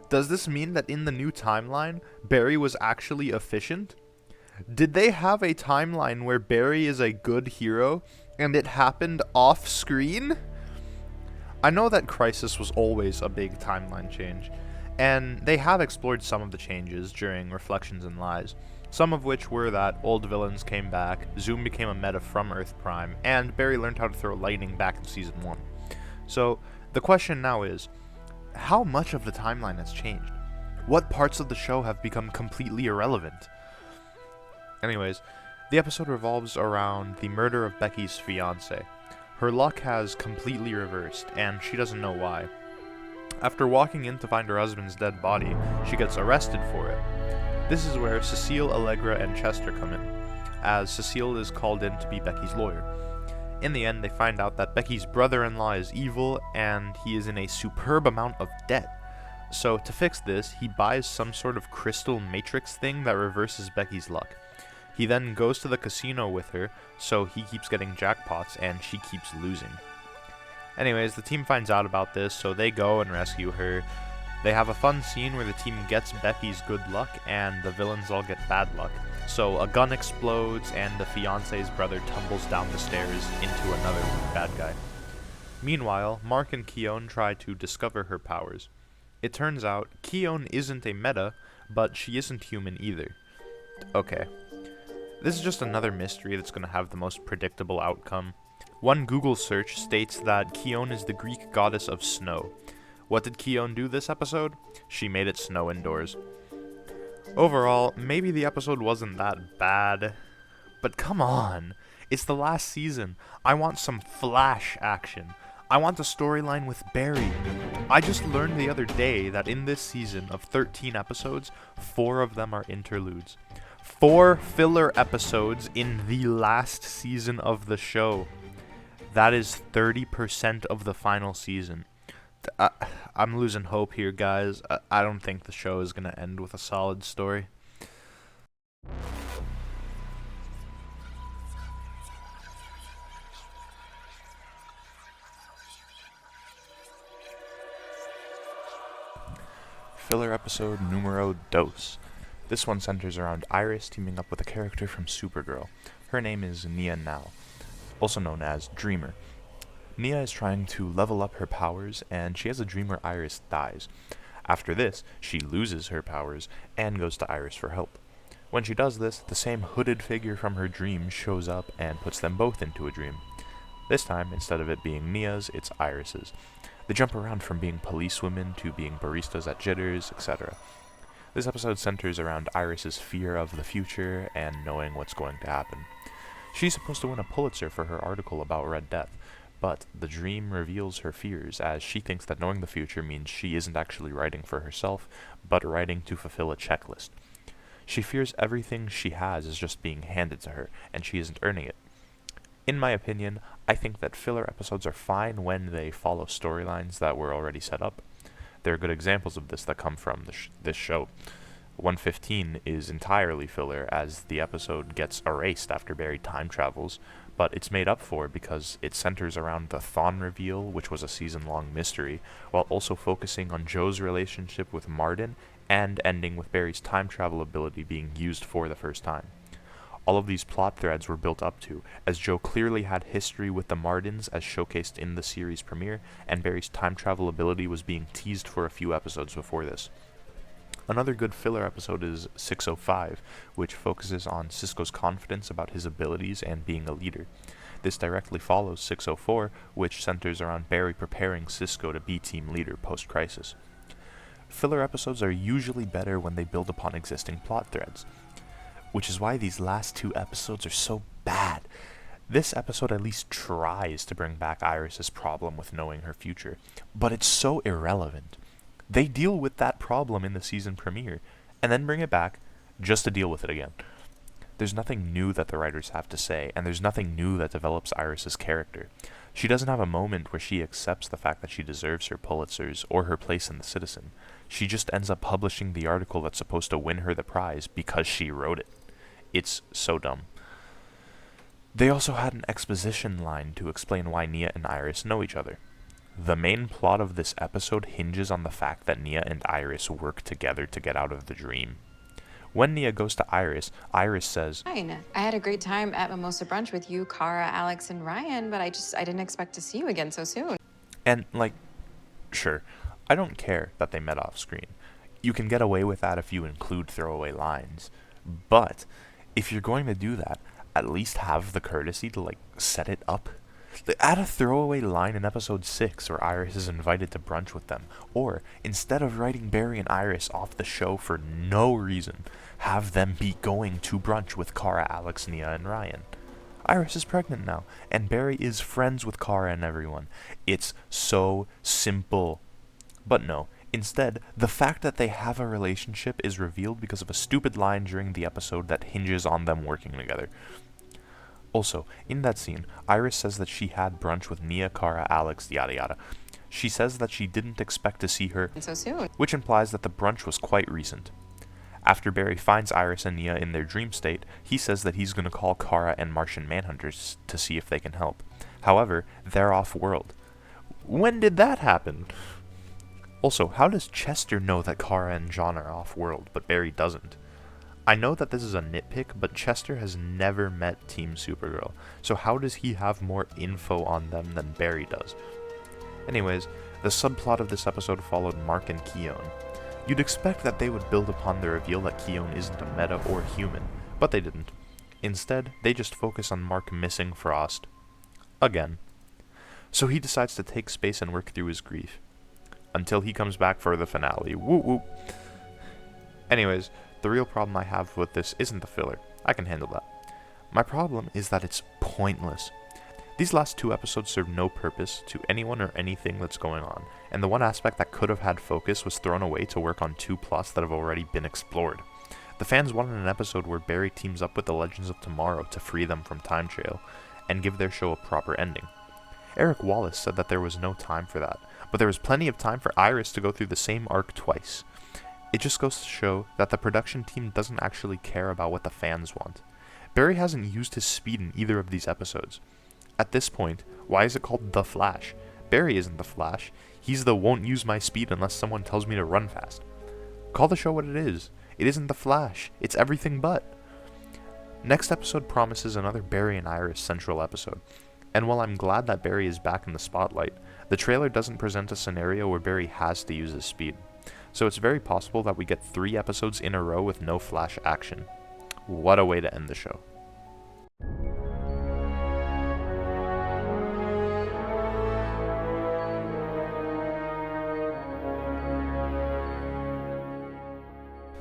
Does this mean that in the new timeline, Barry was actually efficient? Did they have a timeline where Barry is a good hero, and it happened off-screen? I know that Crisis was always a big timeline change, and they have explored some of the changes during Reflections and Lies, some of which were that old villains came back, Zoom became a meta from Earth Prime, and Barry learned how to throw lightning back in Season 1. So, the question now is, how much of the timeline has changed? What parts of the show have become completely irrelevant? Anyways, the episode revolves around the murder of Becky's fiancé. Her luck has completely reversed, and she doesn't know why. After walking in to find her husband's dead body, she gets arrested for it. This is where Cecile, Allegra, and Chester come in, as Cecile is called in to be Becky's lawyer. In the end, they find out that Becky's brother-in-law is evil, and he is in a superb amount of debt. So, to fix this, he buys some sort of crystal matrix thing that reverses Becky's luck. He then goes to the casino with her, so he keeps getting jackpots and she keeps losing. Anyways, the team finds out about this, so they go and rescue her. They have a fun scene where the team gets Becky's good luck and the villains all get bad luck. So a gun explodes and the fiancé's brother tumbles down the stairs into another bad guy. Meanwhile, Mark and Keone try to discover her powers. It turns out Keone isn't a meta, but she isn't human either. Okay. This is just another mystery that's going to have the most predictable outcome. One Google search states that Kion is the Greek goddess of snow. What did Kion do this episode? She made it snow indoors. Overall, maybe the episode wasn't that bad, but come on, it's the last season. I want some flash action. I want a storyline with Barry. I just learned the other day that in this season of 13 episodes, 4 of them are interludes. 4 filler episodes in the last season of the show. That is 30% of the final season. I'm losing hope here, guys. I don't think the show is going to end with a solid story. Filler episode numero dos. This one centers around Iris teaming up with a character from Supergirl. Her name is Nia Nal, also known as Dreamer. Nia is trying to level up her powers, and she has a dream where Iris dies. After this, she loses her powers and goes to Iris for help. When she does this, the same hooded figure from her dream shows up and puts them both into a dream. This time, instead of it being Nia's, it's Iris's. They jump around from being policewomen to being baristas at Jitters, etc. This episode centers around Iris's fear of the future and knowing what's going to happen. She's supposed to win a Pulitzer for her article about Red Death, but the dream reveals her fears as she thinks that knowing the future means she isn't actually writing for herself, but writing to fulfill a checklist. She fears everything she has is just being handed to her, and she isn't earning it. In my opinion, I think that filler episodes are fine when they follow storylines that were already set up. There are good examples of this that come from this show. 115 is entirely filler as the episode gets erased after Barry time travels, but it's made up for because it centers around the Thawne reveal, which was a season-long mystery, while also focusing on Joe's relationship with Martin and ending with Barry's time travel ability being used for the first time. All of these plot threads were built up to, as Joe clearly had history with the Martins as showcased in the series premiere, and Barry's time travel ability was being teased for a few episodes before this. Another good filler episode is 605, which focuses on Cisco's confidence about his abilities and being a leader. This directly follows 604, which centers around Barry preparing Cisco to be team leader post-crisis. Filler episodes are usually better when they build upon existing plot threads, which is why these last 2 episodes are so bad. This episode at least tries to bring back Iris's problem with knowing her future, but it's so irrelevant. They deal with that problem in the season premiere, and then bring it back just to deal with it again. There's nothing new that the writers have to say, and there's nothing new that develops Iris's character. She doesn't have a moment where she accepts the fact that she deserves her Pulitzers or her place in the Citizen. She just ends up publishing the article that's supposed to win her the prize because she wrote it. It's so dumb. They also had an exposition line to explain why Nia and Iris know each other. The main plot of this episode hinges on the fact that Nia and Iris work together to get out of the dream. When Nia goes to Iris, Iris says, Fine. I had a great time at Mimosa Brunch with you, Kara, Alex, and Ryan, but I didn't expect to see you again so soon. And, sure, I don't care that they met off screen. You can get away with that if you include throwaway lines. But if you're going to do that, at least have the courtesy to, set it up. Add a throwaway line in episode 6 where Iris is invited to brunch with them. Or, instead of writing Barry and Iris off the show for no reason, have them be going to brunch with Kara, Alex, Nia, and Ryan. Iris is pregnant now, and Barry is friends with Kara and everyone. It's so simple. But no, instead, the fact that they have a relationship is revealed because of a stupid line during the episode that hinges on them working together. Also, in that scene, Iris says that she had brunch with Nia, Kara, Alex, yada yada. She says that she didn't expect to see her so soon, which implies that the brunch was quite recent. After Barry finds Iris and Nia in their dream state, he says that he's going to call Kara and Martian Manhunters to see if they can help. However, they're off-world. When did that happen? Also, how does Chester know that Kara and John are off-world, but Barry doesn't? I know that this is a nitpick, but Chester has never met Team Supergirl, so how does he have more info on them than Barry does? Anyways, the subplot of this episode followed Mark and Keone. You'd expect that they would build upon the reveal that Keone isn't a meta or human, but they didn't. Instead, they just focus on Mark missing Frost. again. So he decides to take space and work through his grief. Until he comes back for the finale. Whoop whoop. Anyways, the real problem I have with this isn't the filler. I can handle that. My problem is that it's pointless. These last 2 episodes serve no purpose to anyone or anything that's going on, and the one aspect that could have had focus was thrown away to work on 2 plots that have already been explored. The fans wanted an episode where Barry teams up with the Legends of Tomorrow to free them from time trail, and give their show a proper ending. Eric Wallace said that there was no time for that, but there was plenty of time for Iris to go through the same arc twice. It just goes to show that the production team doesn't actually care about what the fans want. Barry hasn't used his speed in either of these episodes. At this point, why is it called The Flash? Barry isn't the Flash. He's the won't use my speed unless someone tells me to run fast. Call the show what it is. It isn't The Flash. It's everything but. Next episode promises another Barry and Iris central episode. And while I'm glad that Barry is back in the spotlight, the trailer doesn't present a scenario where Barry has to use his speed. So it's very possible that we get 3 episodes in a row with no Flash action. What a way to end the show.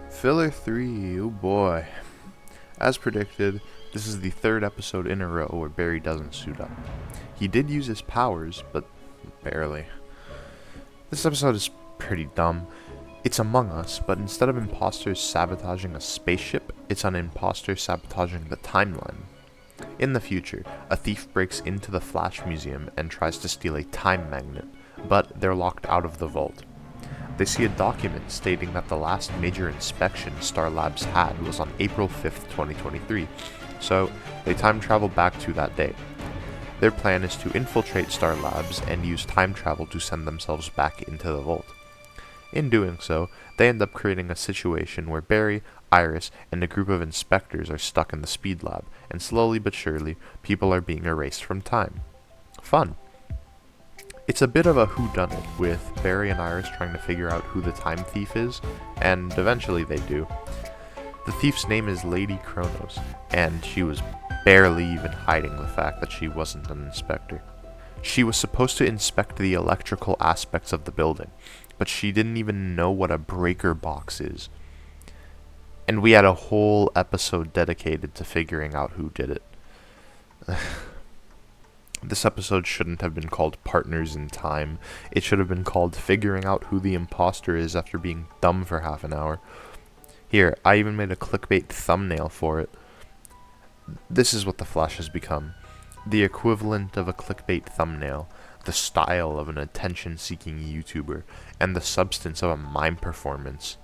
Filler 3, oh boy. As predicted, this is the 3rd episode in a row where Barry doesn't suit up. He did use his powers, but barely. This episode is pretty dumb. It's Among Us, but instead of imposters sabotaging a spaceship, it's an imposter sabotaging the timeline. In the future, a thief breaks into the Flash Museum and tries to steal a time magnet, but they're locked out of the vault. They see a document stating that the last major inspection Star Labs had was on April 5th, 2023, so they time travel back to that day. Their plan is to infiltrate Star Labs and use time travel to send themselves back into the vault. In doing so, they end up creating a situation where Barry, Iris, and a group of inspectors are stuck in the speed lab, and slowly but surely, people are being erased from time. Fun. It's a bit of a whodunit, with Barry and Iris trying to figure out who the time thief is, and eventually they do. The thief's name is Lady Kronos, and she was barely even hiding the fact that she wasn't an inspector. She was supposed to inspect the electrical aspects of the building, but she didn't even know what a breaker box is. And we had a whole episode dedicated to figuring out who did it. This episode shouldn't have been called Partners in Time. It should have been called Figuring Out Who the Imposter Is After Being Dumb for half an hour. Here, I even made a clickbait thumbnail for it. This is what The Flash has become. The equivalent of a clickbait thumbnail, the style of an attention-seeking YouTuber, and the substance of a mime performance.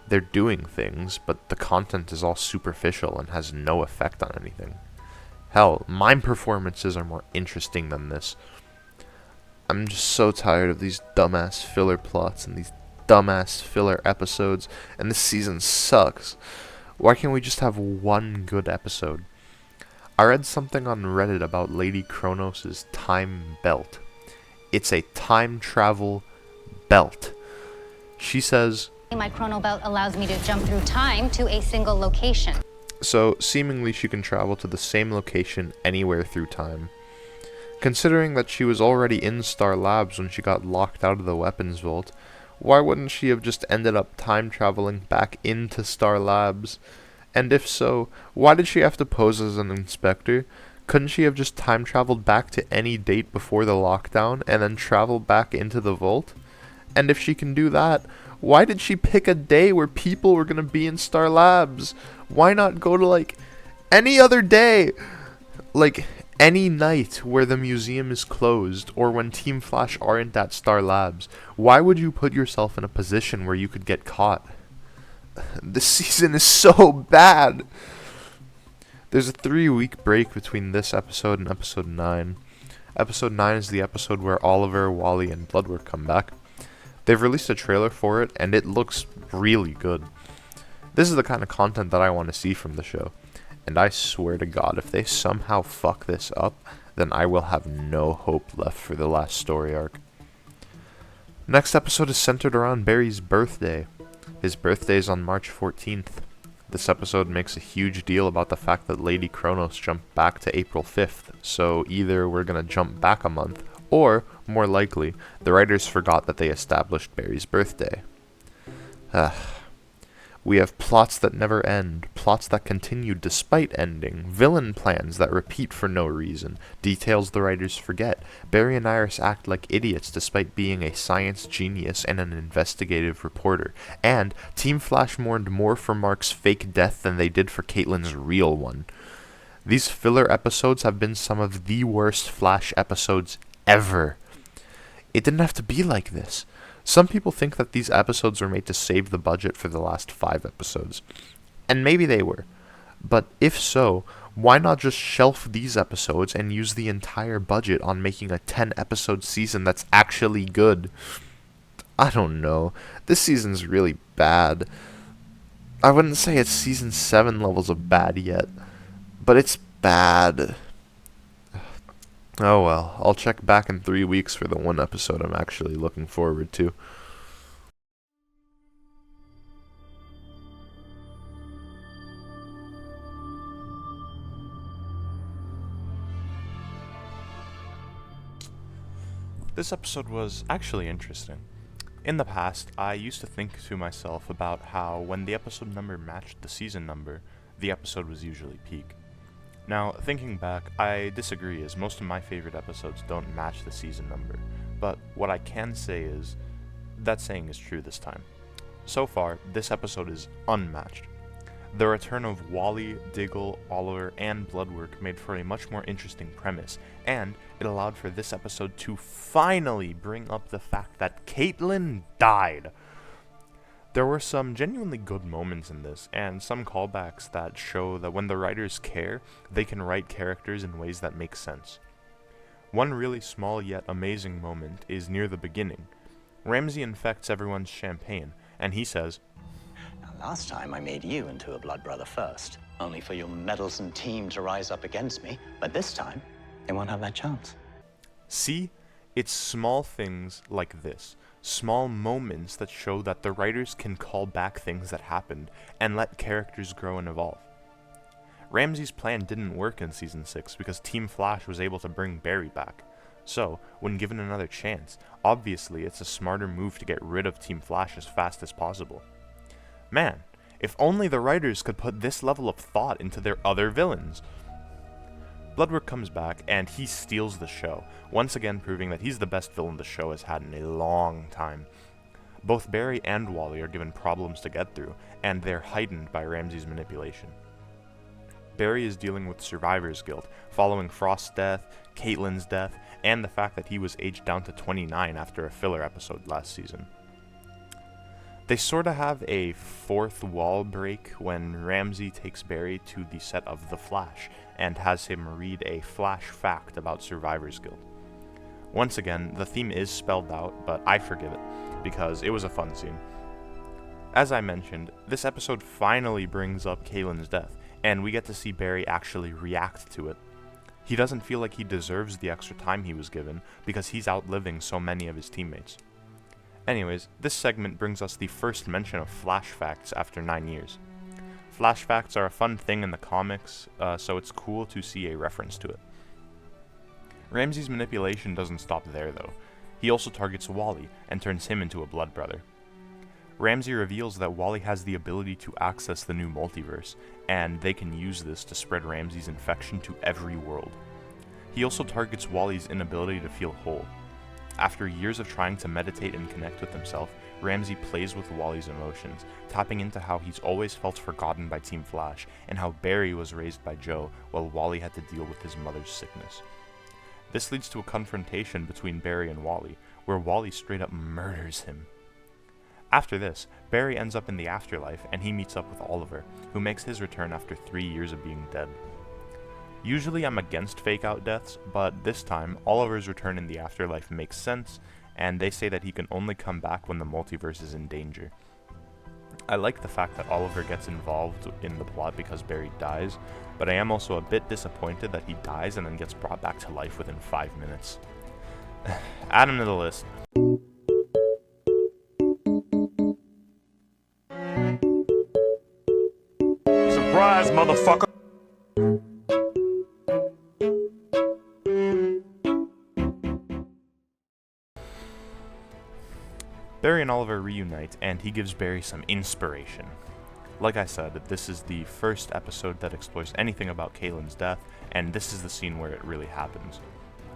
They're doing things, but the content is all superficial and has no effect on anything. Hell, mime performances are more interesting than this. I'm just so tired of these dumbass filler plots and these dumbass filler episodes, and this season sucks. Why can't we just have one good episode? I read something on Reddit about Lady Kronos' time belt. It's a time travel belt. She says, "My chrono belt allows me to jump through time to a single location." So, seemingly she can travel to the same location anywhere through time. Considering that she was already in Star Labs when she got locked out of the weapons vault, why wouldn't she have just ended up time traveling back into Star Labs? And if so, why did she have to pose as an inspector? Couldn't she have just time traveled back to any date before the lockdown and then travel back into the vault? And if she can do that, why did she pick a day where people were going to be in Star Labs? Why not go to, any other day? Any night where the museum is closed, or when Team Flash aren't at Star Labs. Why would you put yourself in a position where you could get caught? This season is so bad! There's a 3-week break between this episode and episode 9. Episode 9 is the episode where Oliver, Wally, and Bloodwork come back. They've released a trailer for it, and it looks really good. This is the kind of content that I want to see from the show. And I swear to God, if they somehow fuck this up, then I will have no hope left for the last story arc. Next episode is centered around Barry's birthday. His birthday is on March 14th. This episode makes a huge deal about the fact that Lady Kronos jumped back to April 5th, so either we're gonna jump back a month, or, more likely, the writers forgot that they established Barry's birthday. We have plots that never end, plots that continue despite ending, villain plans that repeat for no reason, details the writers forget. Barry and Iris act like idiots despite being a science genius and an investigative reporter, and Team Flash mourned more for Mark's fake death than they did for Caitlyn's real one. These filler episodes have been some of the worst Flash episodes ever. It didn't have to be like this. Some people think that these episodes were made to save the budget for the last 5 episodes. And maybe they were. But if so, why not just shelf these episodes and use the entire budget on making a 10-episode season that's actually good? I don't know. This season's really bad. I wouldn't say it's season 7 levels of bad yet, but it's bad. Oh well, I'll check back in 3 weeks for the one episode I'm actually looking forward to. This episode was actually interesting. In the past, I used to think to myself about how when the episode number matched the season number, the episode was usually peak. Now, thinking back, I disagree, as most of my favorite episodes don't match the season number, but what I can say is, that saying is true this time. So far, this episode is unmatched. The return of Wally, Diggle, Oliver, and Bloodwork made for a much more interesting premise, and it allowed for this episode to finally bring up the fact that Caitlyn died. There were some genuinely good moments in this, and some callbacks that show that when the writers care, they can write characters in ways that make sense. One really small yet amazing moment is near the beginning. Ramsey infects everyone's champagne, and he says, "Now, last time I made you into a blood brother first, only for your meddlesome team to rise up against me, but this time, they won't have that chance." See, it's small things like this. Small moments that show that the writers can call back things that happened and let characters grow and evolve. Ramsey's plan didn't work in Season 6 because Team Flash was able to bring Barry back. So, when given another chance, obviously it's a smarter move to get rid of Team Flash as fast as possible. Man, if only the writers could put this level of thought into their other villains. Bloodwork comes back, and he steals the show, once again proving that he's the best villain the show has had in a long time. Both Barry and Wally are given problems to get through, and they're heightened by Ramsey's manipulation. Barry is dealing with Survivor's Guilt, following Frost's death, Caitlyn's death, and the fact that he was aged down to 29 after a filler episode last season. They sorta have a fourth wall break when Ramsey takes Barry to the set of The Flash and has him read a flash fact about Survivor's Guild. Once again, the theme is spelled out, but I forgive it, because it was a fun scene. As I mentioned, this episode finally brings up Caitlyn's death, and we get to see Barry actually react to it. He doesn't feel like he deserves the extra time he was given, because he's outliving so many of his teammates. Anyways, this segment brings us the first mention of flash facts after 9 years. Flash facts are a fun thing in the comics, so it's cool to see a reference to it. Ramsey's manipulation doesn't stop there though. He also targets Wally and turns him into a blood brother. Ramsey reveals that Wally has the ability to access the new multiverse, and they can use this to spread Ramsey's infection to every world. He also targets Wally's inability to feel whole. After years of trying to meditate and connect with himself, Ramsey plays with Wally's emotions, tapping into how he's always felt forgotten by Team Flash, and how Barry was raised by Joe while Wally had to deal with his mother's sickness. This leads to a confrontation between Barry and Wally, where Wally straight up murders him. After this, Barry ends up in the afterlife and he meets up with Oliver, who makes his return after 3 years of being dead. Usually I'm against fake-out deaths, but this time, Oliver's return in the afterlife makes sense, and they say that he can only come back when the multiverse is in danger. I like the fact that Oliver gets involved in the plot because Barry dies, but I am also a bit disappointed that he dies and then gets brought back to life within 5 minutes. Add him to the list. Surprise, motherfucker. Barry and Oliver reunite, and he gives Barry some inspiration. Like I said, this is the first episode that explores anything about Kaylin's death, and this is the scene where it really happens.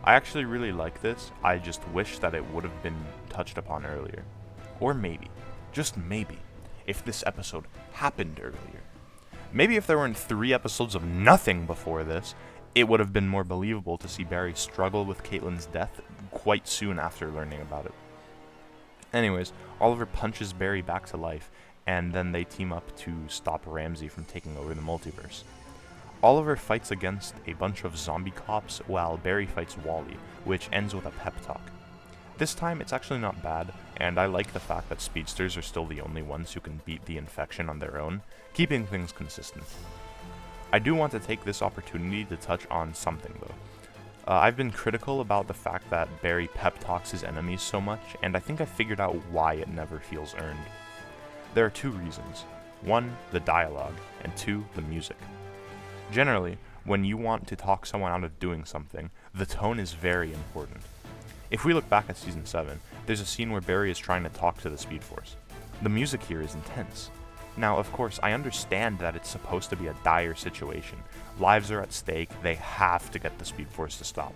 I actually really like this, I just wish that it would have been touched upon earlier. Or maybe, just maybe, if this episode happened earlier. Maybe if there weren't 3 episodes of nothing before this, it would have been more believable to see Barry struggle with Kaylin's death quite soon after learning about it. Anyways, Oliver punches Barry back to life, and then they team up to stop Ramsey from taking over the multiverse. Oliver fights against a bunch of zombie cops while Barry fights Wally, which ends with a pep talk. This time it's actually not bad, and I like the fact that speedsters are still the only ones who can beat the infection on their own, keeping things consistent. I do want to take this opportunity to touch on something though. I've been critical about the fact that Barry pep talks his enemies so much, and I think I figured out why it never feels earned. There are 2 reasons. 1, the dialogue, and 2, the music. Generally, when you want to talk someone out of doing something, the tone is very important. If we look back at Season 7, there's a scene where Barry is trying to talk to the Speed Force. The music here is intense. Now, of course, I understand that it's supposed to be a dire situation. Lives are at stake, they have to get the Speed Force to stop.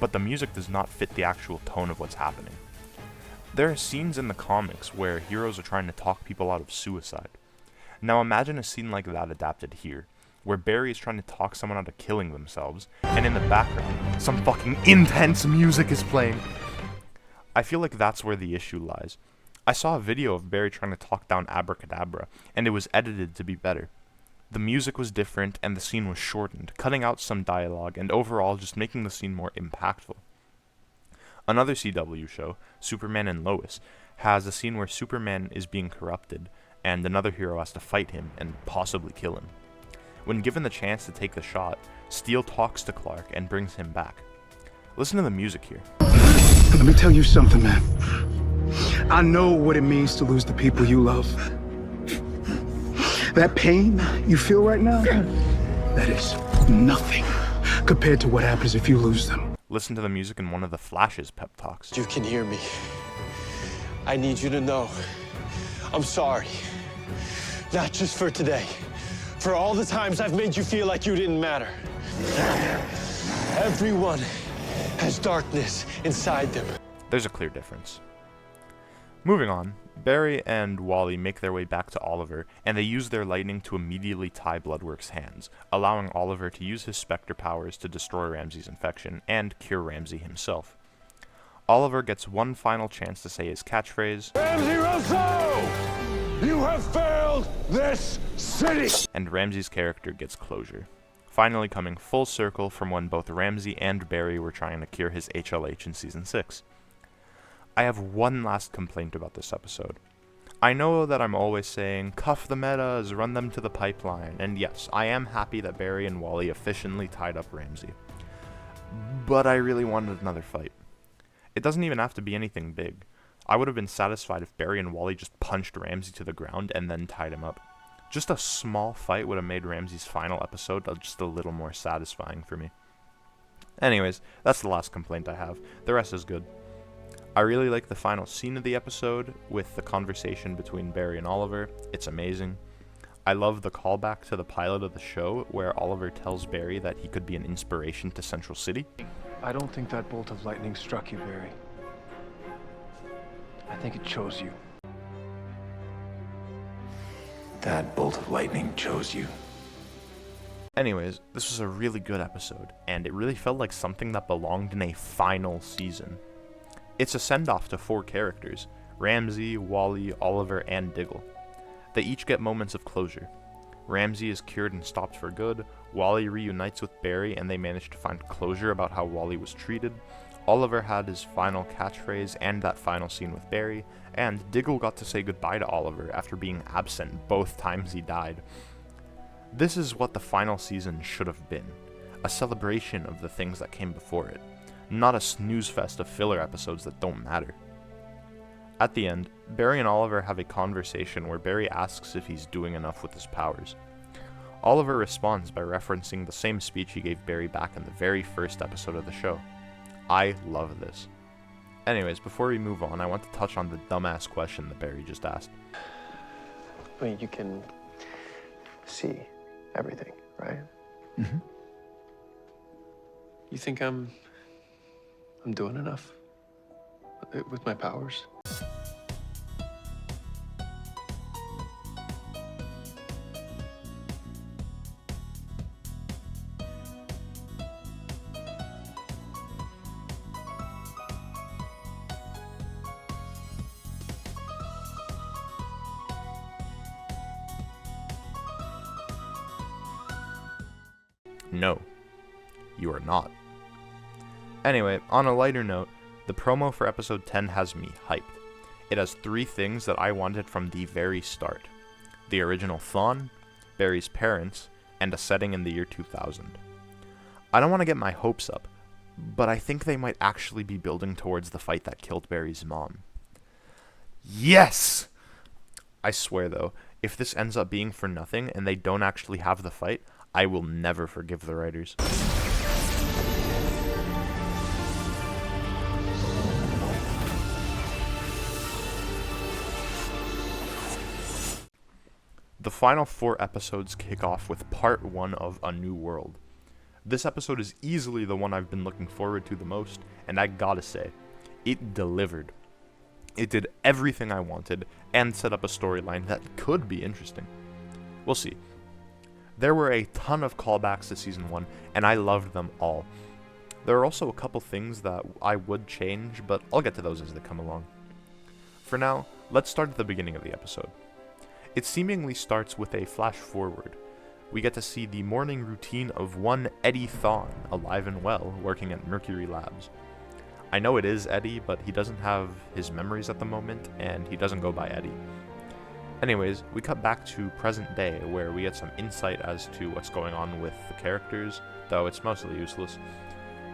But the music does not fit the actual tone of what's happening. There are scenes in the comics where heroes are trying to talk people out of suicide. Now imagine a scene like that adapted here, where Barry is trying to talk someone out of killing themselves, and in the background, some fucking intense music is playing. I feel like that's where the issue lies. I saw a video of Barry trying to talk down Abracadabra, and it was edited to be better. The music was different, and the scene was shortened, cutting out some dialogue, and overall just making the scene more impactful. Another CW show, Superman and Lois, has a scene where Superman is being corrupted, and another hero has to fight him and possibly kill him. When given the chance to take the shot, Steel talks to Clark and brings him back. Listen to the music here. Let me tell you something, man. I know what it means to lose the people you love. That pain you feel right now, that is nothing compared to what happens if you lose them. Listen to the music in one of the Flash's pep talks. You can hear me. I need you to know I'm sorry. Not just for today. For all the times I've made you feel like you didn't matter. Everyone has darkness inside them. There's a clear difference. Moving on, Barry and Wally make their way back to Oliver, and they use their lightning to immediately tie Bloodwork's hands, allowing Oliver to use his Spectre powers to destroy Ramsey's infection and cure Ramsey himself. Oliver gets one final chance to say his catchphrase, Ramsey Russo! You have failed this city! And Ramsey's character gets closure, finally coming full circle from when both Ramsey and Barry were trying to cure his HLH in Season 6. I have one last complaint about this episode. I know that I'm always saying, cuff the metas, run them to the pipeline, and yes, I am happy that Barry and Wally efficiently tied up Ramsey. But I really wanted another fight. It doesn't even have to be anything big. I would have been satisfied if Barry and Wally just punched Ramsey to the ground and then tied him up. Just a small fight would have made Ramsey's final episode just a little more satisfying for me. Anyways, that's the last complaint I have. The rest is good. I really like the final scene of the episode with the conversation between Barry and Oliver. It's amazing. I love the callback to the pilot of the show where Oliver tells Barry that he could be an inspiration to Central City. I don't think that bolt of lightning struck you, Barry. I think it chose you. That bolt of lightning chose you. Anyways, this was a really good episode, and it really felt like something that belonged in a final season. It's a send-off to 4 characters, Ramsey, Wally, Oliver, and Diggle. They each get moments of closure. Ramsey is cured and stopped for good, Wally reunites with Barry and they manage to find closure about how Wally was treated, Oliver had his final catchphrase and that final scene with Barry, and Diggle got to say goodbye to Oliver after being absent both times he died. This is what the final season should have been, a celebration of the things that came before it. Not a snooze fest of filler episodes that don't matter. At the end, Barry and Oliver have a conversation where Barry asks if he's doing enough with his powers. Oliver responds by referencing the same speech he gave Barry back in the very first episode of the show. I love this. Anyways, before we move on, I want to touch on the dumbass question that Barry just asked. I mean, you can see everything, right? Mm-hmm. You think I'm doing enough with my powers? No, you are not. Anyway, on a lighter note, the promo for episode 10 has me hyped. It has 3 things that I wanted from the very start. The original Thawne, Barry's parents, and a setting in the year 2000. I don't want to get my hopes up, but I think they might actually be building towards the fight that killed Barry's mom. Yes! I swear though, if this ends up being for nothing and they don't actually have the fight, I will never forgive the writers. The final 4 episodes kick off with part 1 of A New World. This episode is easily the one I've been looking forward to the most, and I gotta say, it delivered. It did everything I wanted, and set up a storyline that could be interesting. We'll see. There were a ton of callbacks to Season 1, and I loved them all. There are also a couple things that I would change, but I'll get to those as they come along. For now, let's start at the beginning of the episode. It seemingly starts with a flash forward. We get to see the morning routine of one Eddie Thawne, alive and well, working at Mercury Labs. I know it is Eddie, but he doesn't have his memories at the moment, and he doesn't go by Eddie. Anyways, we cut back to present day, where we get some insight as to what's going on with the characters, though it's mostly useless.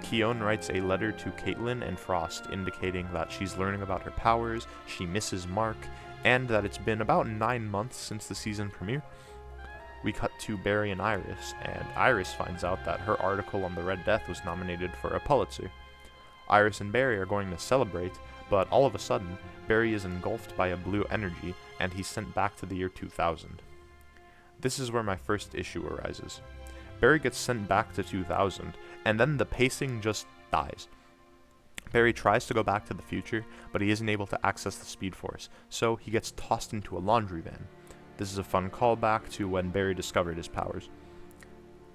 Keone writes a letter to Caitlin and Frost indicating that she's learning about her powers, she misses Mark, and that it's been about 9 months since the season premiere. We cut to Barry and Iris, and Iris finds out that her article on the Red Death was nominated for a Pulitzer. Iris and Barry are going to celebrate, but all of a sudden, Barry is engulfed by a blue energy, and he's sent back to the year 2000. This is where my first issue arises. Barry gets sent back to 2000, and then the pacing just dies. Barry tries to go back to the future, but he isn't able to access the Speed Force, so he gets tossed into a laundry van. This is a fun callback to when Barry discovered his powers.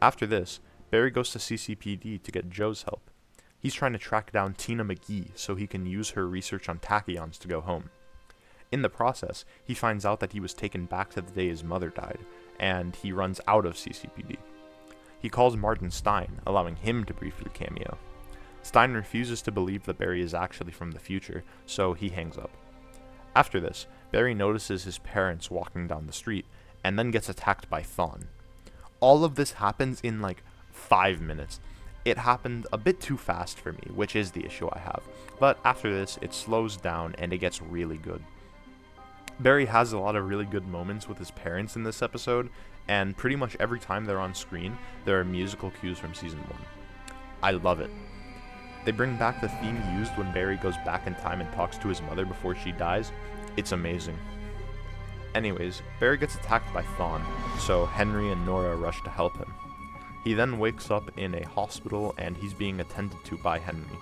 After this, Barry goes to CCPD to get Joe's help. He's trying to track down Tina McGee so he can use her research on tachyons to go home. In the process, he finds out that he was taken back to the day his mother died, and he runs out of CCPD. He calls Martin Stein, allowing him to briefly cameo. Stein refuses to believe that Barry is actually from the future, so he hangs up. After this, Barry notices his parents walking down the street, and then gets attacked by Thawne. All of this happens in like 5 minutes. It happened a bit too fast for me, which is the issue I have, but after this, it slows down and it gets really good. Barry has a lot of really good moments with his parents in this episode, and pretty much every time they're on screen, there are musical cues from Season 1. I love it. They bring back the theme used when Barry goes back in time and talks to his mother before she dies. It's amazing. Anyways, Barry gets attacked by Thawne, so Henry and Nora rush to help him. He then wakes up in a hospital and he's being attended to by Henry.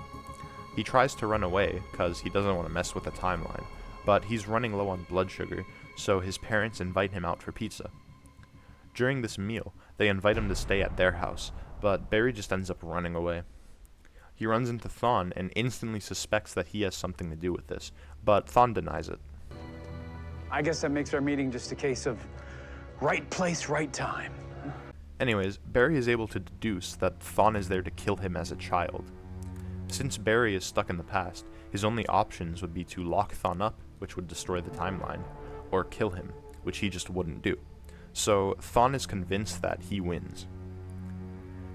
He tries to run away because he doesn't want to mess with the timeline, but he's running low on blood sugar, so his parents invite him out for pizza. During this meal, they invite him to stay at their house, but Barry just ends up running away. He runs into Thawne and instantly suspects that he has something to do with this, but Thawne denies it. I guess that makes our meeting just a case of right place, right time. Anyways, Barry is able to deduce that Thawne is there to kill him as a child. Since Barry is stuck in the past, his only options would be to lock Thawne up, which would destroy the timeline, or kill him, which he just wouldn't do. So Thawne is convinced that he wins.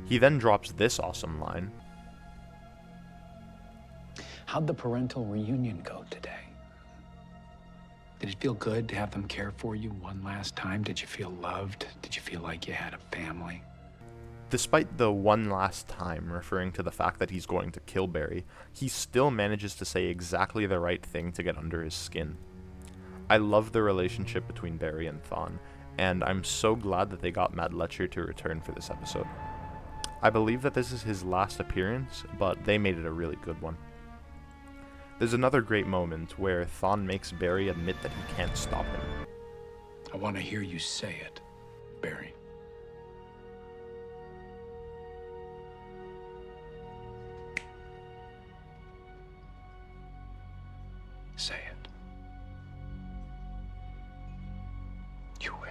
He then drops this awesome line. How'd the parental reunion go today? Did it feel good to have them care for you one last time? Did you feel loved? Did you feel like you had a family? Despite the one last time referring to the fact that he's going to kill Barry, he still manages to say exactly the right thing to get under his skin. I love the relationship between Barry and Thawne, and I'm so glad that they got Matt Letcher to return for this episode. I believe that this is his last appearance, but they made it a really good one. There's another great moment where Thawne makes Barry admit that he can't stop him. I want to hear you say it, Barry. Say it. You win.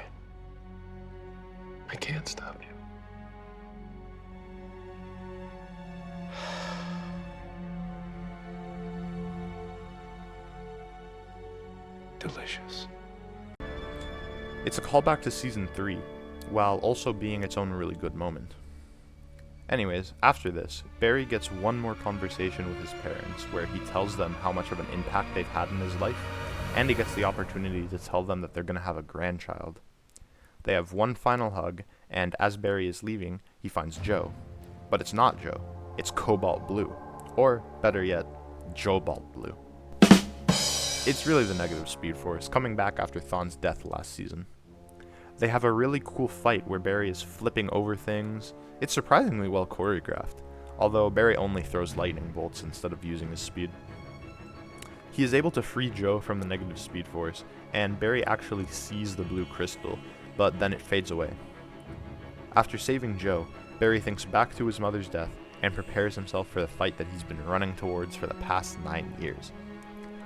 I can't stop you. Delicious. It's a callback to Season 3, while also being its own really good moment. Anyways, after this, Barry gets one more conversation with his parents, where he tells them how much of an impact they've had in his life, and he gets the opportunity to tell them that they're going to have a grandchild. They have one final hug, and as Barry is leaving, he finds Joe. But it's not Joe, it's Cobalt Blue, or better yet, Jobalt Blue. It's really the Negative Speed Force, coming back after Thawne's death last season. They have a really cool fight where Barry is flipping over things. It's surprisingly well choreographed, although Barry only throws lightning bolts instead of using his speed. He is able to free Joe from the Negative Speed Force, and Barry actually sees the blue crystal, but then it fades away. After saving Joe, Barry thinks back to his mother's death and prepares himself for the fight that he's been running towards for the past 9 years.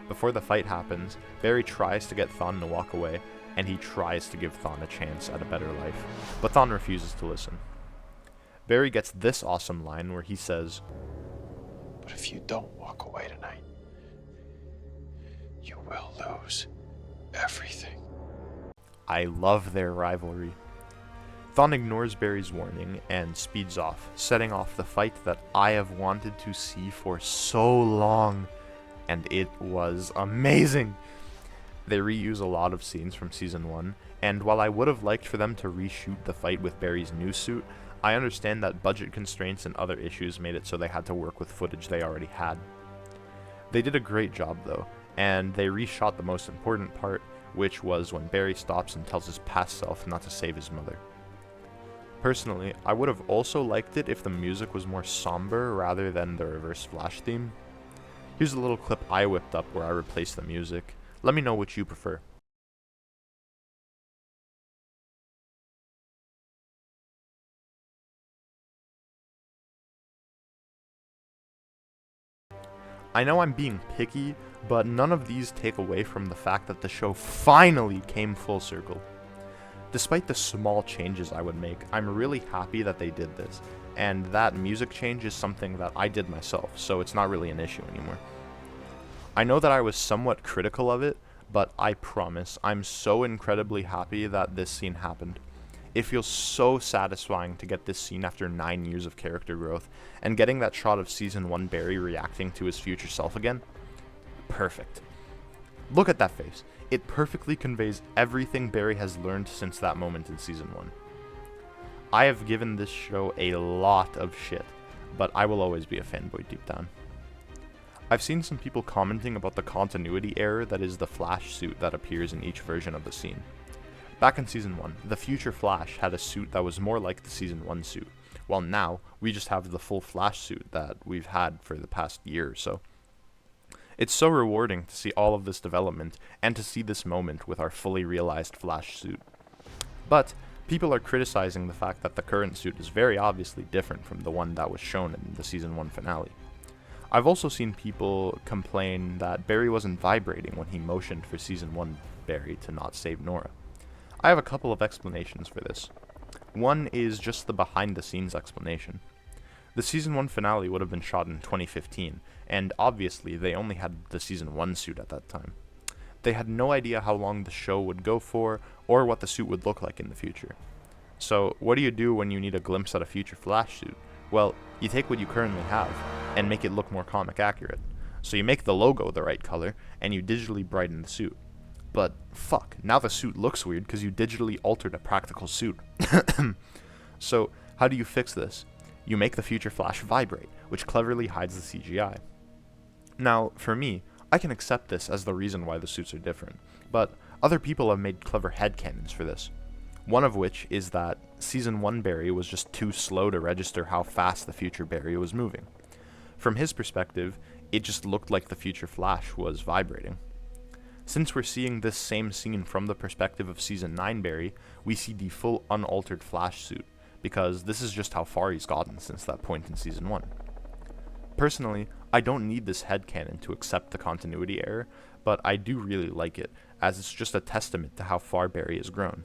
Before the fight happens, Barry tries to get Thawne to walk away, and he tries to give Thawne a chance at a better life, but Thawne refuses to listen. Barry gets this awesome line where he says, But if you don't walk away tonight, you will lose everything. I love their rivalry. Thawne ignores Barry's warning and speeds off, setting off the fight that I have wanted to see for so long. And it was amazing! They reuse a lot of scenes from Season 1, and while I would have liked for them to reshoot the fight with Barry's new suit, I understand that budget constraints and other issues made it so they had to work with footage they already had. They did a great job though, and they reshot the most important part, which was when Barry stops and tells his past self not to save his mother. Personally, I would have also liked it if the music was more somber rather than the Reverse Flash theme. Here's a little clip I whipped up where I replaced the music. Let me know which you prefer. I know I'm being picky, but none of these take away from the fact that the show finally came full circle. Despite the small changes I would make, I'm really happy that they did this, and that music change is something that I did myself, so it's not really an issue anymore. I know that I was somewhat critical of it, but I promise I'm so incredibly happy that this scene happened. It feels so satisfying to get this scene after 9 years of character growth, and getting that shot of Season 1 Barry reacting to his future self again. Perfect. Look at that face. It perfectly conveys everything Barry has learned since that moment in Season 1. I have given this show a lot of shit, but I will always be a fanboy deep down. I've seen some people commenting about the continuity error that is the Flash suit that appears in each version of the scene. Back in Season 1, the future Flash had a suit that was more like the Season 1 suit, while now we just have the full Flash suit that we've had for the past year or so. It's so rewarding to see all of this development and to see this moment with our fully realized Flash suit. But people are criticizing the fact that the current suit is very obviously different from the one that was shown in the Season 1 finale. I've also seen people complain that Barry wasn't vibrating when he motioned for Season 1 Barry to not save Nora. I have a couple of explanations for this. One is just the behind-the-scenes explanation. The Season 1 finale would have been shot in 2015, and obviously they only had the Season 1 suit at that time. They had no idea how long the show would go for, or what the suit would look like in the future. So, what do you do when you need a glimpse at a future Flash suit? Well, you take what you currently have, and make it look more comic accurate. So you make the logo the right color, and you digitally brighten the suit. but fuck, now the suit looks weird because you digitally altered a practical suit. So, how do you fix this? You make the Future Flash vibrate, which cleverly hides the CGI. Now, for me, I can accept this as the reason why the suits are different, but other people have made clever headcanons for this. One of which is that Season 1 Barry was just too slow to register how fast the future Barry was moving. From his perspective, it just looked like the Future Flash was vibrating. Since we're seeing this same scene from the perspective of Season 9 Barry, we see the full unaltered Flash suit, because this is just how far he's gotten since that point in Season 1. Personally, I don't need this headcanon to accept the continuity error, but I do really like it, as it's just a testament to how far Barry has grown.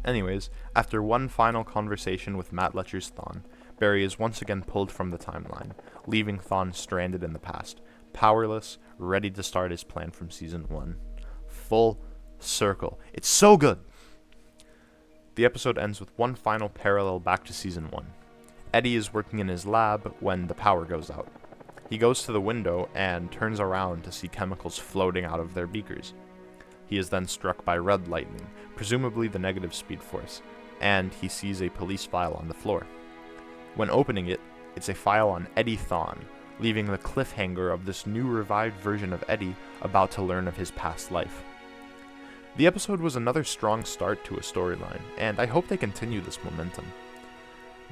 Anyways, after one final conversation with Matt Letcher's Thawne, Barry is once again pulled from the timeline, leaving Thawne stranded in the past, powerless, ready to start his plan from Season 1. Full circle. It's so good! The episode ends with one final parallel back to Season 1. Eddie is working in his lab when the power goes out. He goes to the window and turns around to see chemicals floating out of their beakers. He is then struck by red lightning, presumably the negative speed force, and he sees a police file on the floor. When opening it, it's a file on Eddie Thawne, leaving the cliffhanger of this new revived version of Eddie about to learn of his past life. The episode was another strong start to a storyline, and I hope they continue this momentum.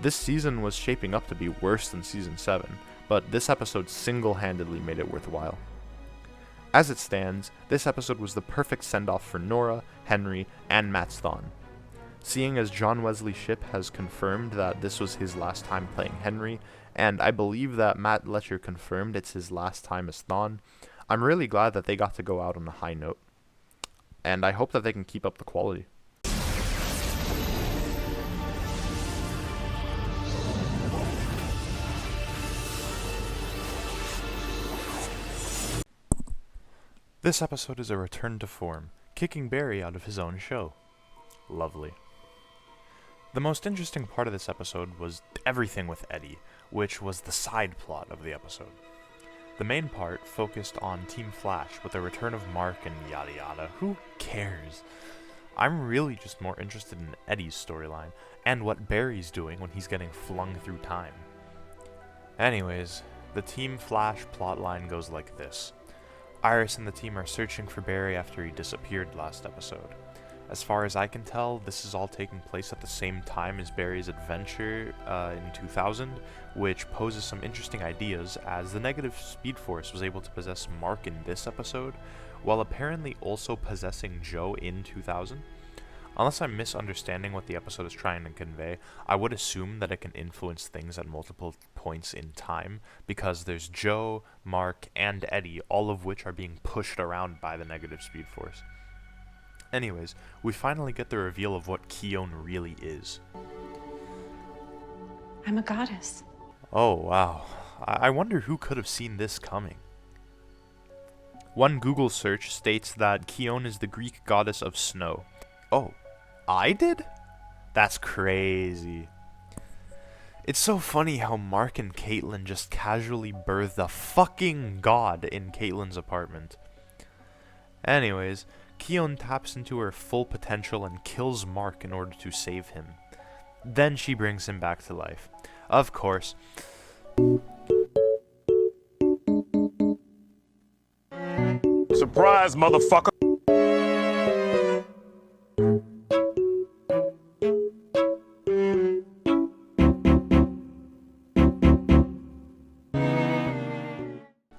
This season was shaping up to be worse than Season 7, but this episode single-handedly made it worthwhile. As it stands, this episode was the perfect send-off for Nora, Henry, and Matt Thawne. Seeing as John Wesley Shipp has confirmed that this was his last time playing Henry, and I believe that Matt Letcher confirmed it's his last time as Thawne, I'm really glad that they got to go out on a high note. And I hope that they can keep up the quality. This episode is a return to form, kicking Barry out of his own show. Lovely. The most interesting part of this episode was everything with Eddie, which was the side plot of the episode. The main part focused on Team Flash with the return of Mark and yada yada. Who cares? I'm really just more interested in Eddie's storyline, and what Barry's doing when he's getting flung through time. Anyways, the Team Flash plotline goes like this. Iris and the team are searching for Barry after he disappeared last episode. As far as I can tell, this is all taking place at the same time as Barry's adventure in 2000, which poses some interesting ideas, as the negative Speed Force was able to possess Mark in this episode, while apparently also possessing Joe in 2000. Unless I'm misunderstanding what the episode is trying to convey, I would assume that it can influence things at multiple points in time, because there's Joe, Mark, and Eddie, all of which are being pushed around by the negative Speed Force. Anyways, we finally get the reveal of what Keone really is. I'm a goddess. Oh wow, I wonder who could have seen this coming. One Google search states that Keone is the Greek goddess of snow. Oh, I did? That's crazy. It's so funny how Mark and Caitlin just casually birthed a fucking god in Caitlin's apartment. Anyways, Keone taps into her full potential and kills Mark in order to save him. Then she brings him back to life. Of course. Surprise, motherfucker!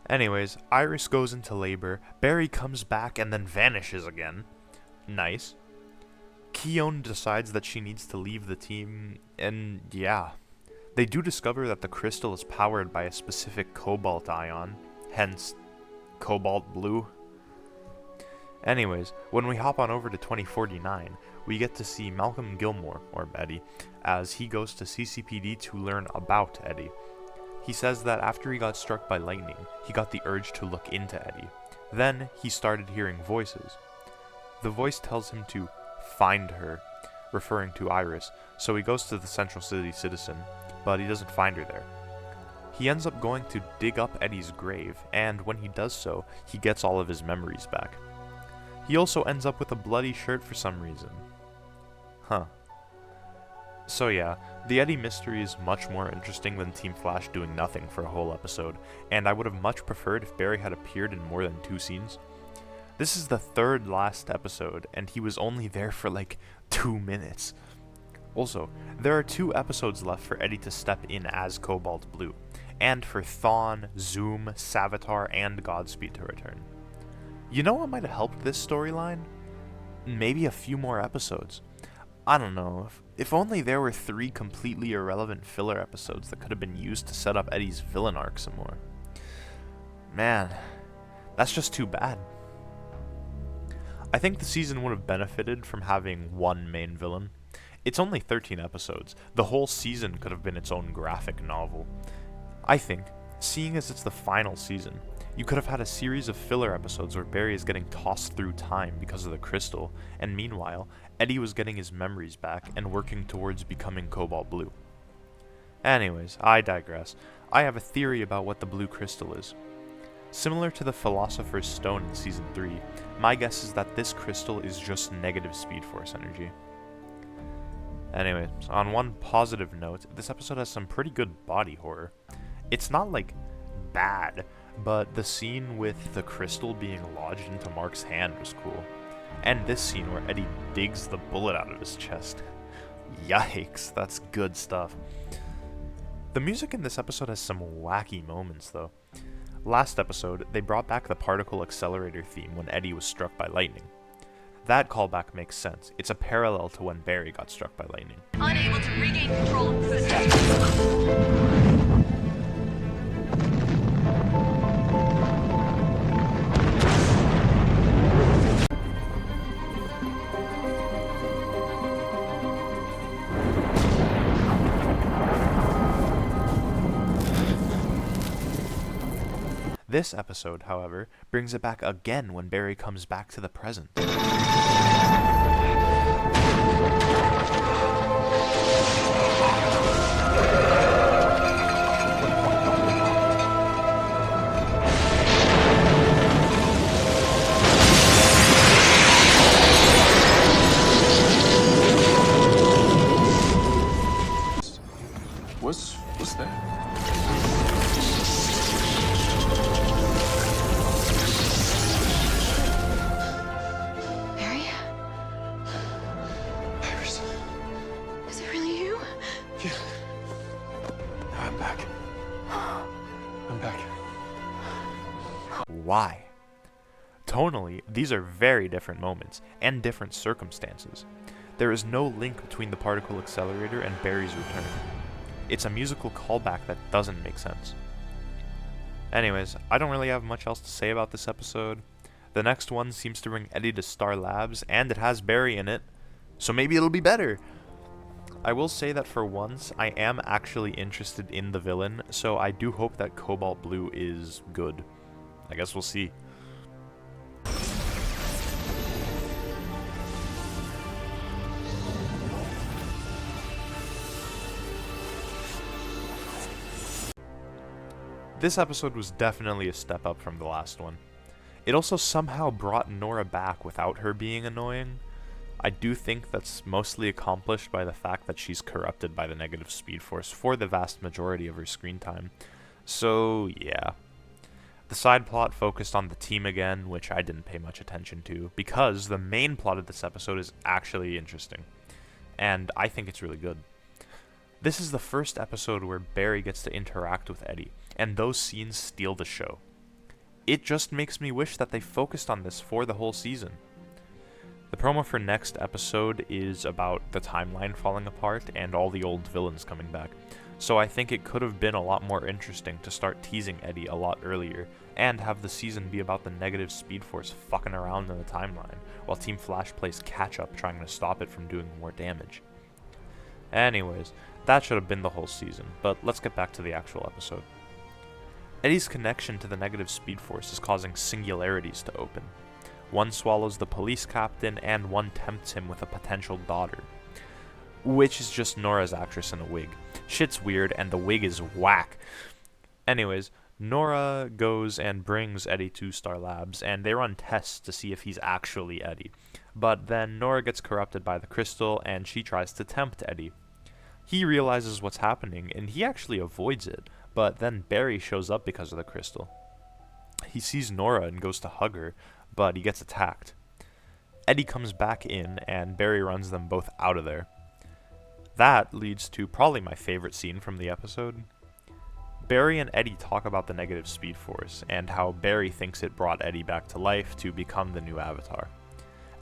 Anyways, Iris goes into labor, Barry comes back and then vanishes again. Nice. Keone decides that she needs to leave the team, and yeah. They do discover that the crystal is powered by a specific cobalt ion, hence cobalt blue. Anyways, when we hop on over to 2049, we get to see Malcolm Gilmore, or Eddie, as he goes to CCPD to learn about Eddie. He says that after he got struck by lightning, he got the urge to look into Eddie. Then, he started hearing voices. The voice tells him to find her, referring to Iris, so he goes to the Central City Citizen, but he doesn't find her there. He ends up going to dig up Eddie's grave, and when he does so, he gets all of his memories back. He also ends up with a bloody shirt for some reason. Huh. So yeah, the Eddie mystery is much more interesting than Team Flash doing nothing for a whole episode, and I would have much preferred if Barry had appeared in more than 2 scenes. This is the 3rd last episode, and he was only there for like 2 minutes. Also, there are 2 episodes left for Eddie to step in as Cobalt Blue, and for Thawne, Zoom, Savitar, and Godspeed to return. You know what might have helped this storyline? Maybe a few more episodes. I don't know, if only there were 3 completely irrelevant filler episodes that could have been used to set up Eddie's villain arc some more. Man, that's just too bad. I think the season would have benefited from having 1 main villain. It's only 13 episodes. The whole season could have been its own graphic novel. I think, seeing as it's the final season, you could have had a series of filler episodes where Barry is getting tossed through time because of the crystal, and meanwhile, Eddie was getting his memories back and working towards becoming Cobalt Blue. Anyways, I digress. I have a theory about what the blue crystal is. Similar to the Philosopher's Stone in Season 3, my guess is that this crystal is just negative Speed Force energy. Anyways, on one positive note, this episode has some pretty good body horror. It's not like bad, but the scene with the crystal being lodged into Mark's hand was cool. And this scene where Eddie digs the bullet out of his chest. Yikes, that's good stuff. The music in this episode has some wacky moments though. Last episode, they brought back the particle accelerator theme when Eddie was struck by lightning. That callback makes sense. It's a parallel to when Barry got struck by lightning. Unable to regain control of the system. This episode, however, brings it back again when Barry comes back to the present. What's that? Why? Tonally, these are very different moments, and different circumstances. There is no link between the particle accelerator and Barry's return. It's a musical callback that doesn't make sense. Anyways, I don't really have much else to say about this episode. The next one seems to bring Eddie to Star Labs, and it has Barry in it, so maybe it'll be better. I will say that for once, I am actually interested in the villain, so I do hope that Cobalt Blue is good. I guess we'll see. This episode was definitely a step up from the last one. It also somehow brought Nora back without her being annoying. I do think that's mostly accomplished by the fact that she's corrupted by the negative Speed Force for the vast majority of her screen time. So, yeah. The side plot focused on the team again, which I didn't pay much attention to, because the main plot of this episode is actually interesting. And I think it's really good. This is the first episode where Barry gets to interact with Eddie, and those scenes steal the show. It just makes me wish that they focused on this for the whole season. The promo for next episode is about the timeline falling apart and all the old villains coming back, so I think it could have been a lot more interesting to start teasing Eddie a lot earlier, and have the season be about the negative Speed Force fucking around in the timeline, while Team Flash plays catch-up trying to stop it from doing more damage. Anyways, that should have been the whole season, but let's get back to the actual episode. Eddie's connection to the negative Speed Force is causing singularities to open. One swallows the police captain, and one tempts him with a potential daughter. Which is just Nora's actress in a wig. Shit's weird, and the wig is whack. Anyways, Nora goes and brings Eddie to Star Labs, and they run tests to see if he's actually Eddie. But then Nora gets corrupted by the crystal, and she tries to tempt Eddie. He realizes what's happening, and he actually avoids it, but then Barry shows up because of the crystal. He sees Nora and goes to hug her, but he gets attacked. Eddie comes back in, and Barry runs them both out of there. That leads to probably my favorite scene from the episode. Barry and Eddie talk about the negative Speed Force, and how Barry thinks it brought Eddie back to life to become the new Avatar.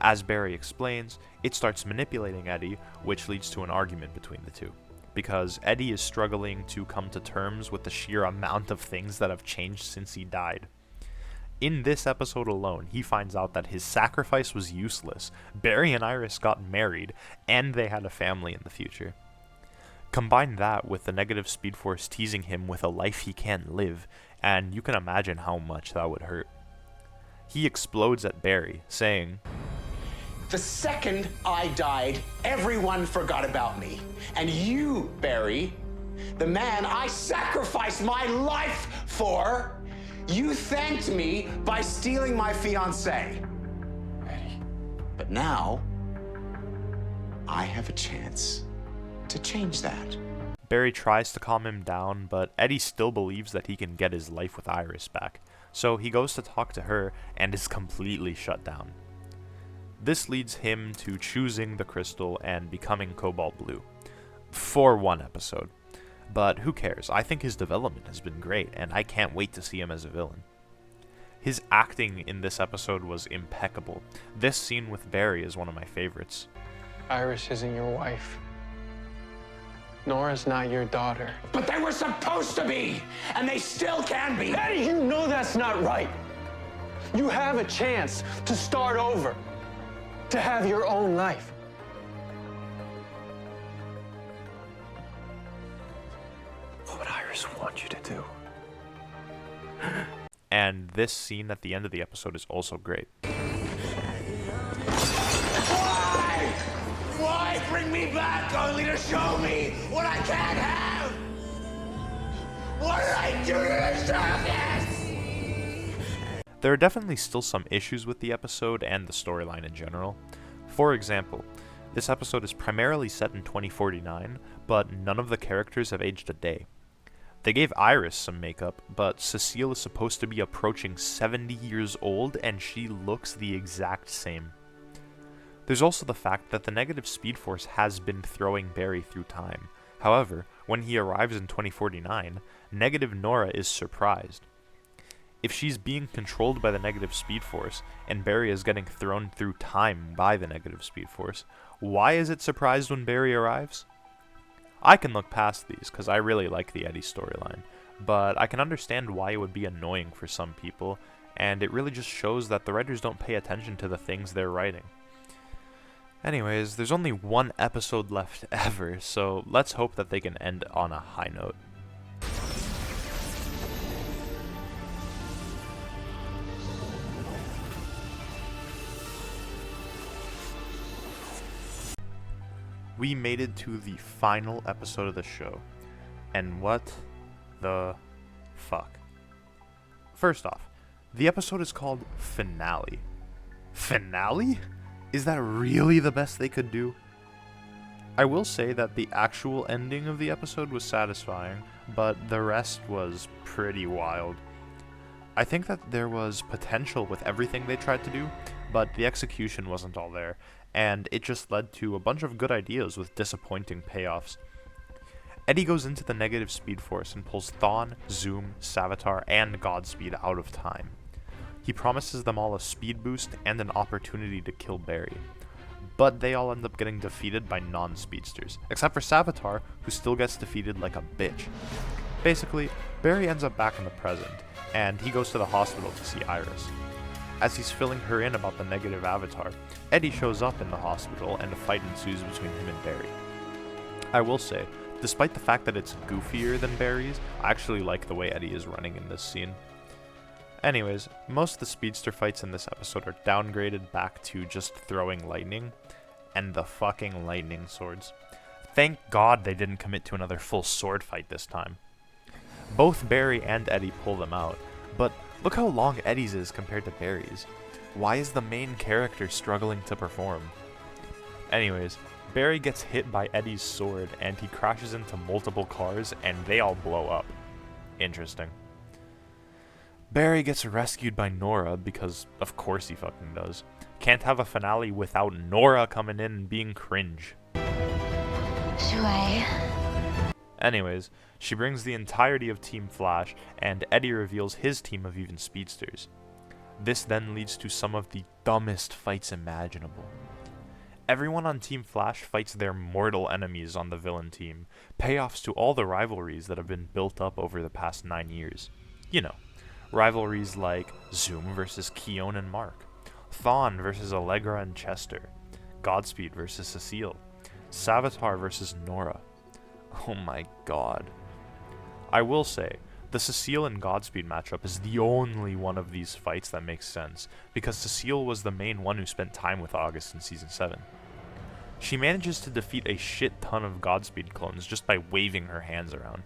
As Barry explains, it starts manipulating Eddie, which leads to an argument between the two, because Eddie is struggling to come to terms with the sheer amount of things that have changed since he died. In this episode alone, he finds out that his sacrifice was useless, Barry and Iris got married, and they had a family in the future. Combine that with the negative Speed Force teasing him with a life he can't live, and you can imagine how much that would hurt. He explodes at Barry, saying, "The second I died, everyone forgot about me. And you, Barry, the man I sacrificed my life for, you thanked me by stealing my fiancée. But now, I have a chance to change that." Barry tries to calm him down, but Eddie still believes that he can get his life with Iris back, so he goes to talk to her and is completely shut down. This leads him to choosing the crystal and becoming Cobalt Blue. For one episode. But who cares? I think his development has been great, and I can't wait to see him as a villain. His acting in this episode was impeccable. This scene with Barry is one of my favorites. Iris isn't your wife. Nora's not your daughter. But they were supposed to be, and they still can be. Eddie, you know that's not right. You have a chance to start over, to have your own life. What would Iris want you to do? And this scene at the end of the episode is also great. Why bring me back only to show me what I can't have? What did I do to deserve this? There are definitely still some issues with the episode and the storyline in general. For example, this episode is primarily set in 2049, but none of the characters have aged a day. They gave Iris some makeup, but Cecile is supposed to be approaching 70 years old and she looks the exact same. There's also the fact that the negative Speed Force has been throwing Barry through time. However, when he arrives in 2049, negative Nora is surprised. If she's being controlled by the negative Speed Force, and Barry is getting thrown through time by the negative Speed Force, why is it surprised when Barry arrives? I can look past these, because I really like the Eddie storyline, but I can understand why it would be annoying for some people, and it really just shows that the writers don't pay attention to the things they're writing. Anyways, there's only one episode left ever, so let's hope that they can end on a high note. We made it to the final episode of the show, and what the fuck? First off, the episode is called Finale. Finale? Is that really the best they could do? I will say that the actual ending of the episode was satisfying, but the rest was pretty wild. I think that there was potential with everything they tried to do, but the execution wasn't all there, and it just led to a bunch of good ideas with disappointing payoffs. Eddie goes into the negative Speed Force and pulls Thawne, Zoom, Savitar, and Godspeed out of time. He promises them all a speed boost and an opportunity to kill Barry. But they all end up getting defeated by non-speedsters, except for Savitar, who still gets defeated like a bitch. Basically, Barry ends up back in the present, and he goes to the hospital to see Iris. As he's filling her in about the negative avatar, Eddie shows up in the hospital and a fight ensues between him and Barry. I will say, despite the fact that it's goofier than Barry's, I actually like the way Eddie is running in this scene. Anyways, most of the speedster fights in this episode are downgraded back to just throwing lightning, and the fucking lightning swords. Thank God they didn't commit to another full sword fight this time. Both Barry and Eddie pull them out, but look how long Eddie's is compared to Barry's. Why is the main character struggling to perform? Anyways, Barry gets hit by Eddie's sword and he crashes into multiple cars and they all blow up. Interesting. Barry gets rescued by Nora because of course he fucking does. Can't have a finale without Nora coming in and being cringe. Anyways, she brings the entirety of Team Flash and Eddie reveals his team of even speedsters. This then leads to some of the dumbest fights imaginable. Everyone on Team Flash fights their mortal enemies on the villain team, payoffs to all the rivalries that have been built up over the past 9 years. You know, rivalries like Zoom versus Keone and Mark, Thawne versus Allegra and Chester, Godspeed versus Cecile, Savitar versus Nora. Oh my god. I will say, the Cecile and Godspeed matchup is the only one of these fights that makes sense, because Cecile was the main one who spent time with August in Season 7. She manages to defeat a shit ton of Godspeed clones just by waving her hands around.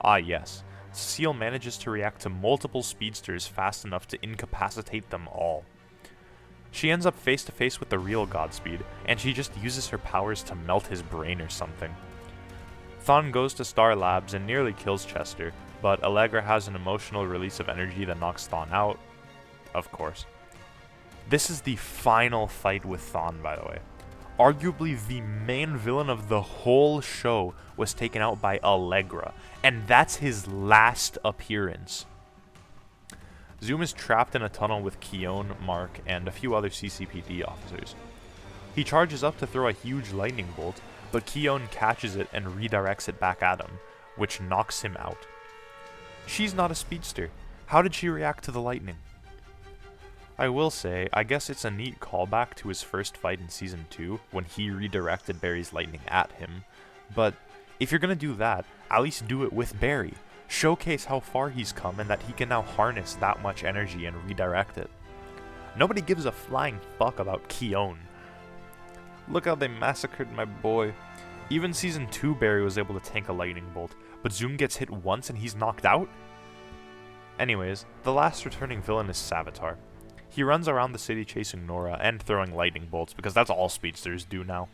Ah yes, Cecile manages to react to multiple speedsters fast enough to incapacitate them all. She ends up face to face with the real Godspeed, and she just uses her powers to melt his brain or something. Thawne goes to Star Labs and nearly kills Chester, but Allegra has an emotional release of energy that knocks Thawne out. Of course. This is the final fight with Thawne, by the way. Arguably the main villain of the whole show was taken out by Allegra, and that's his last appearance. Zoom is trapped in a tunnel with Keone, Mark, and a few other CCPD officers. He charges up to throw a huge lightning bolt, but Keone catches it and redirects it back at him, which knocks him out. She's not a speedster. How did she react to the lightning? I will say, I guess it's a neat callback to his first fight in Season 2, when he redirected Barry's lightning at him, but if you're gonna do that, at least do it with Barry. Showcase how far he's come and that he can now harness that much energy and redirect it. Nobody gives a flying fuck about Keone. Look how they massacred my boy. Even Season 2 Barry was able to tank a lightning bolt, but Zoom gets hit once and he's knocked out? Anyways, the last returning villain is Savitar. He runs around the city chasing Nora and throwing lightning bolts because that's all speedsters do now.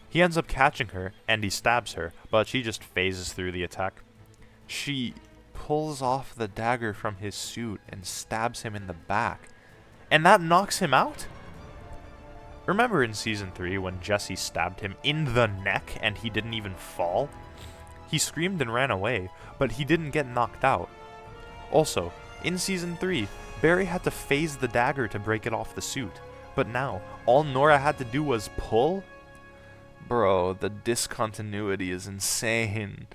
He ends up catching her and he stabs her, but she just phases through the attack. She pulls off the dagger from his suit and stabs him in the back, and that knocks him out? Remember in Season 3 when Jesse stabbed him in the neck and he didn't even fall? He screamed and ran away, but he didn't get knocked out. Also, in Season 3, Barry had to phase the dagger to break it off the suit, but now, all Nora had to do was pull? Bro, the discontinuity is insane.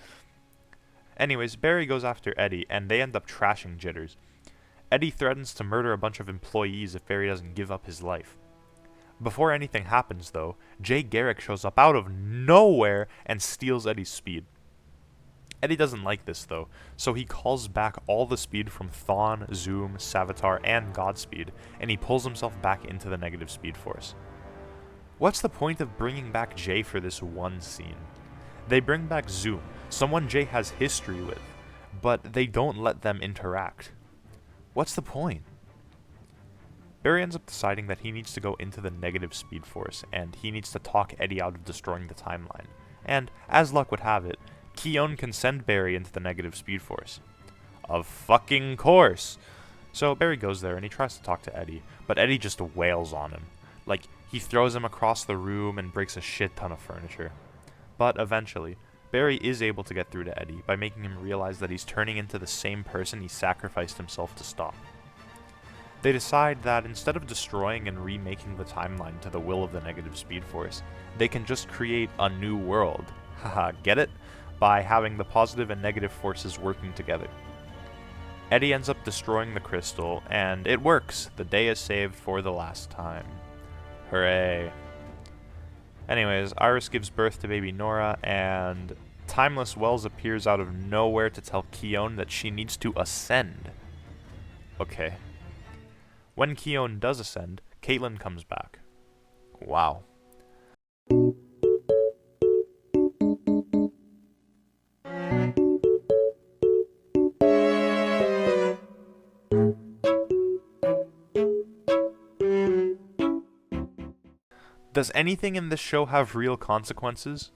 Anyways, Barry goes after Eddie, and they end up trashing Jitters. Eddie threatens to murder a bunch of employees if Barry doesn't give up his life. Before anything happens, though, Jay Garrick shows up out of nowhere and steals Eddie's speed. Eddie doesn't like this, though, so he calls back all the speed from Thawne, Zoom, Savitar, and Godspeed, and he pulls himself back into the negative speed force. What's the point of bringing back Jay for this one scene? They bring back Zoom, someone Jay has history with, but they don't let them interact. What's the point? Barry ends up deciding that he needs to go into the negative speed force, and he needs to talk Eddie out of destroying the timeline. And, as luck would have it, Keone can send Barry into the negative speed force. Of fucking course! So Barry goes there and he tries to talk to Eddie, but Eddie just wails on him. Like, he throws him across the room and breaks a shit ton of furniture. But eventually, Barry is able to get through to Eddie by making him realize that he's turning into the same person he sacrificed himself to stop. They decide that instead of destroying and remaking the timeline to the will of the negative speed force, they can just create a new world. Haha, get it? By having the positive and negative forces working together. Eddie ends up destroying the crystal, and it works. The day is saved for the last time. Hooray. Anyways, Iris gives birth to baby Nora, and Timeless Wells appears out of nowhere to tell Keone that she needs to ascend. Okay. When Keone does ascend, Caitlin comes back. Wow. Does anything in this show have real consequences?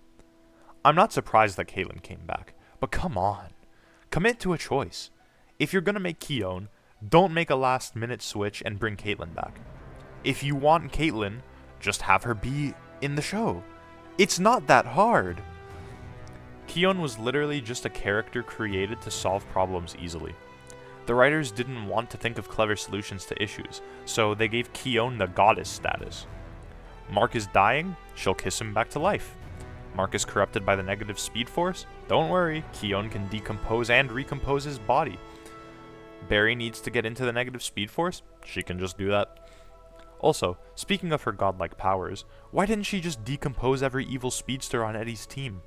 I'm not surprised that Caitlyn came back, but come on. Commit to a choice. If you're gonna make Keon, don't make a last-minute switch and bring Caitlyn back. If you want Caitlyn, just have her be in the show. It's not that hard. Keon was literally just a character created to solve problems easily. The writers didn't want to think of clever solutions to issues, so they gave Keon the goddess status. Mark is dying, she'll kiss him back to life. Mark is corrupted by the negative speed force? Don't worry, Keon can decompose and recompose his body. Barry needs to get into the negative speed force? She can just do that. Also, speaking of her godlike powers, why didn't she just decompose every evil speedster on Eddie's team?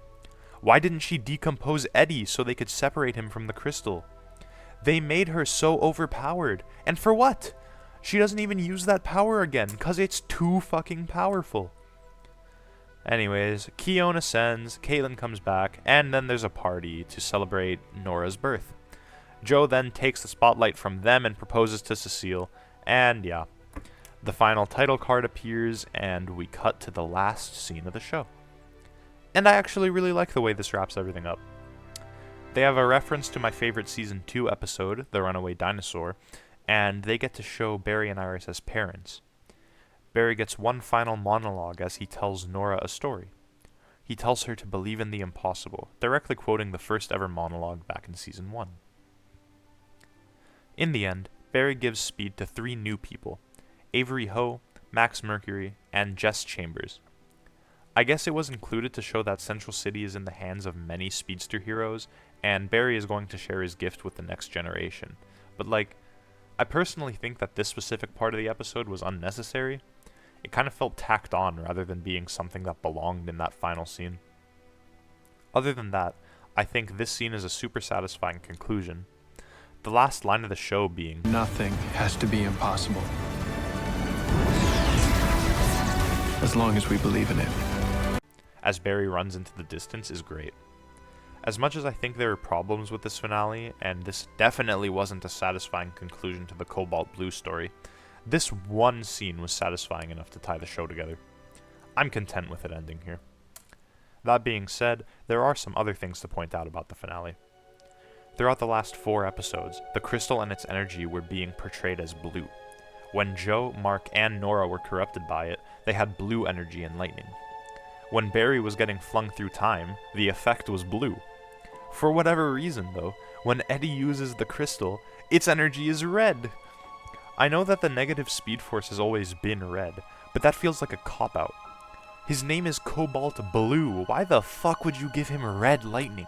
Why didn't she decompose Eddie so they could separate him from the crystal? They made her so overpowered. And for what? She doesn't even use that power again, cause it's too fucking powerful. Anyways, Keon ascends, Caitlyn comes back, and then there's a party to celebrate Nora's birth. Joe then takes the spotlight from them and proposes to Cecile, and yeah. The final title card appears, and we cut to the last scene of the show. And I actually really like the way this wraps everything up. They have a reference to my favorite Season 2 episode, The Runaway Dinosaur, and they get to show Barry and Iris as parents. Barry gets one final monologue as he tells Nora a story. He tells her to believe in the impossible, directly quoting the first ever monologue back in Season 1. In the end, Barry gives speed to 3 new people, Avery Ho, Max Mercury, and Jess Chambers. I guess it was included to show that Central City is in the hands of many speedster heroes, and Barry is going to share his gift with the next generation. But I personally think that this specific part of the episode was unnecessary. It kind of felt tacked on rather than being something that belonged in that final scene. Other than that, I think this scene is a super satisfying conclusion. The last line of the show being, "Nothing has to be impossible. As long as we believe in it." As Barry runs into the distance is great. As much as I think there are problems with this finale, and this definitely wasn't a satisfying conclusion to the Cobalt Blue story, this one scene was satisfying enough to tie the show together. I'm content with it ending here. That being said, there are some other things to point out about the finale. Throughout the last 4 episodes, the crystal and its energy were being portrayed as blue. When Joe, Mark, and Nora were corrupted by it, they had blue energy and lightning. When Barry was getting flung through time, the effect was blue. For whatever reason, though, when Eddie uses the crystal, its energy is red. I know that the negative speed force has always been red, but that feels like a cop-out. His name is Cobalt Blue. Why the fuck would you give him red lightning?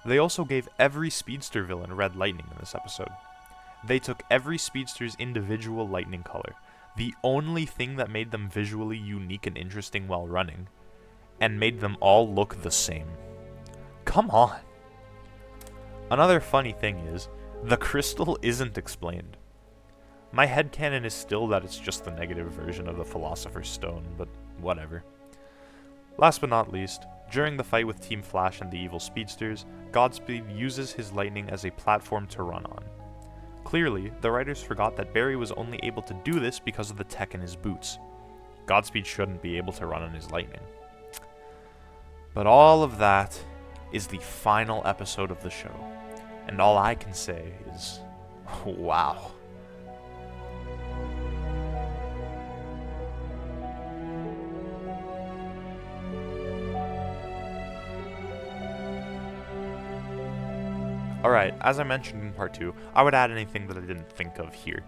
They also gave every speedster villain red lightning in this episode. They took every speedster's individual lightning color, the only thing that made them visually unique and interesting while running, and made them all look the same. Come on! Another funny thing is, the crystal isn't explained. My headcanon is still that it's just the negative version of the Philosopher's Stone, but whatever. Last but not least, during the fight with Team Flash and the evil speedsters, Godspeed uses his lightning as a platform to run on. Clearly, the writers forgot that Barry was only able to do this because of the tech in his boots. Godspeed shouldn't be able to run on his lightning. But all of that is the final episode of the show, and all I can say is, wow. Alright, as I mentioned in part 2, I would add anything that I didn't think of here.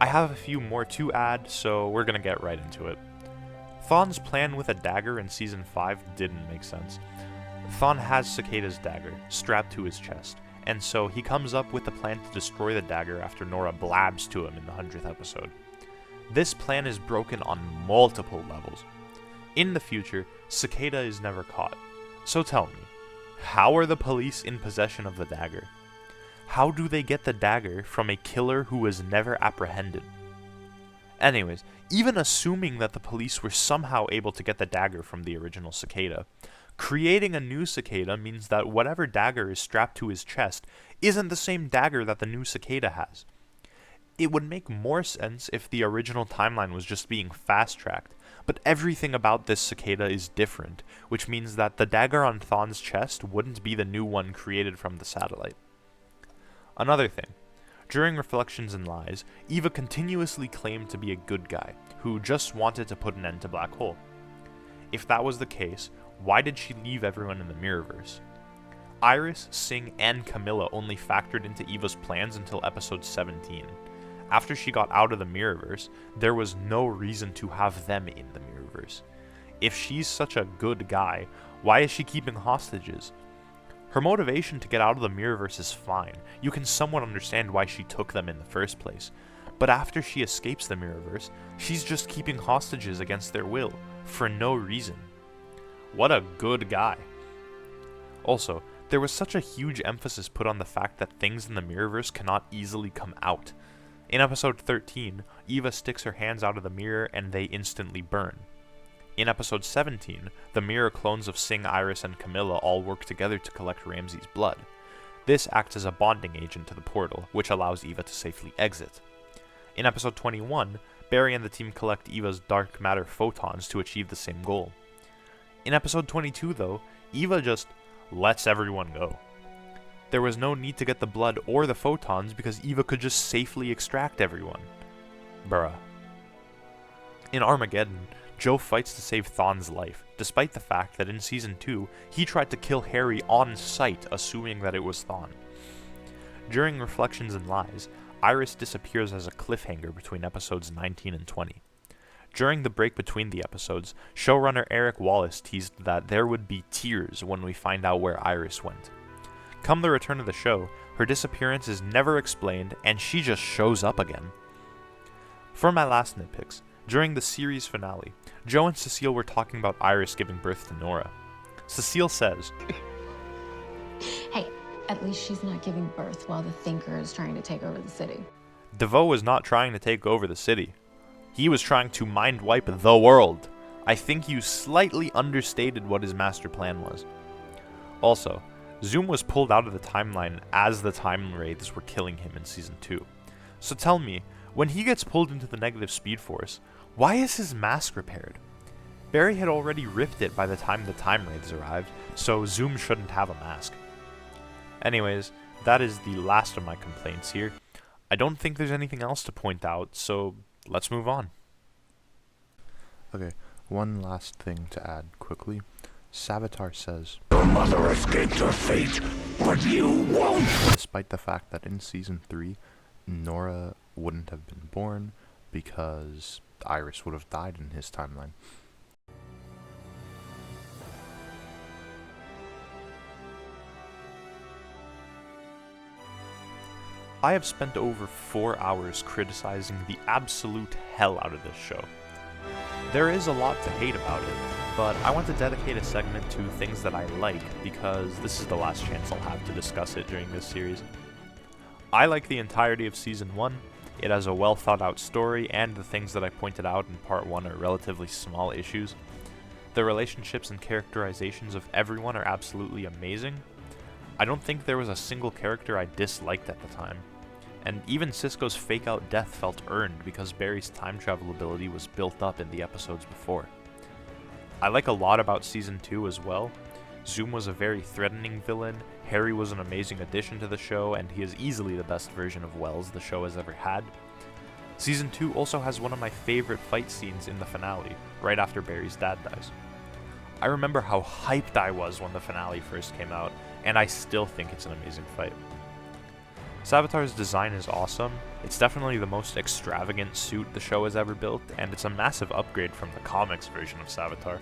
I have a few more to add, so we're gonna get right into it. Thawne's plan with a dagger in Season 5 didn't make sense. Thawne has Cicada's dagger, strapped to his chest, and so he comes up with the plan to destroy the dagger after Nora blabs to him in the 100th episode. This plan is broken on multiple levels. In the future, Cicada is never caught. So tell me, how are the police in possession of the dagger? How do they get the dagger from a killer who was never apprehended? Anyways, even assuming that the police were somehow able to get the dagger from the original Cicada, creating a new Cicada means that whatever dagger is strapped to his chest isn't the same dagger that the new Cicada has. It would make more sense if the original timeline was just being fast-tracked, but everything about this cicada is different, which means that the dagger on Thawne's chest wouldn't be the new one created from the satellite. Another thing, during Reflections and Lies, Eva continuously claimed to be a good guy, who just wanted to put an end to Black Hole. If that was the case, why did she leave everyone in the Mirrorverse? Iris, Singh, and Camilla only factored into Eva's plans until episode 17. After she got out of the Mirrorverse, there was no reason to have them in the Mirrorverse. If she's such a good guy, why is she keeping hostages? Her motivation to get out of the Mirrorverse is fine. You can somewhat understand why she took them in the first place. But after she escapes the Mirrorverse, she's just keeping hostages against their will, for no reason. What a good guy. Also, there was such a huge emphasis put on the fact that things in the Mirrorverse cannot easily come out. In episode 13, Eva sticks her hands out of the mirror and they instantly burn. In episode 17, the mirror clones of Singh, Iris, and Camilla all work together to collect Ramsey's blood. This acts as a bonding agent to the portal, which allows Eva to safely exit. In episode 21, Barry and the team collect Eva's dark matter photons to achieve the same goal. In episode 22, though, Eva just lets everyone go. There was no need to get the blood or the photons because Eva could just safely extract everyone. Bruh. In Armageddon, Joe fights to save Thawne's life, despite the fact that in Season 2, he tried to kill Harry on sight, assuming that it was Thawne. During Reflections and Lies, Iris disappears as a cliffhanger between episodes 19 and 20. During the break between the episodes, showrunner Eric Wallace teased that there would be tears when we find out where Iris went. Come the return of the show, her disappearance is never explained and she just shows up again. For my last nitpicks, during the series finale, Joe and Cecile were talking about Iris giving birth to Nora. Cecile says, Hey, at least she's not giving birth while the Thinker is trying to take over the city. DeVoe was not trying to take over the city. He was trying to mind wipe the world. I think you slightly understated what his master plan was. Also, Zoom was pulled out of the timeline as the time wraiths were killing him in Season 2. So tell me, when he gets pulled into the negative speed force, why is his mask repaired? Barry had already ripped it by the time the time wraiths arrived, so Zoom shouldn't have a mask. Anyways, that is the last of my complaints here. I don't think there's anything else to point out, so let's move on. Okay, one last thing to add quickly. Savitar says, Your mother escaped her fate, but you won't! Despite the fact that in Season 3, Nora wouldn't have been born because Iris would have died in his timeline. I have spent over 4 hours criticizing the absolute hell out of this show. There is a lot to hate about it, but I want to dedicate a segment to things that I like because this is the last chance I'll have to discuss it during this series. I like the entirety of Season 1. It has a well thought out story, and the things that I pointed out in Part 1 are relatively small issues. The relationships and characterizations of everyone are absolutely amazing. I don't think there was a single character I disliked at the time. And even Cisco's fake-out death felt earned because Barry's time travel ability was built up in the episodes before. I like a lot about Season 2 as well. Zoom was a very threatening villain, Harry was an amazing addition to the show, and he is easily the best version of Wells the show has ever had. Season 2 also has one of my favorite fight scenes in the finale, right after Barry's dad dies. I remember how hyped I was when the finale first came out, and I still think it's an amazing fight. Savitar's design is awesome. It's definitely the most extravagant suit the show has ever built, and it's a massive upgrade from the comics version of Savitar.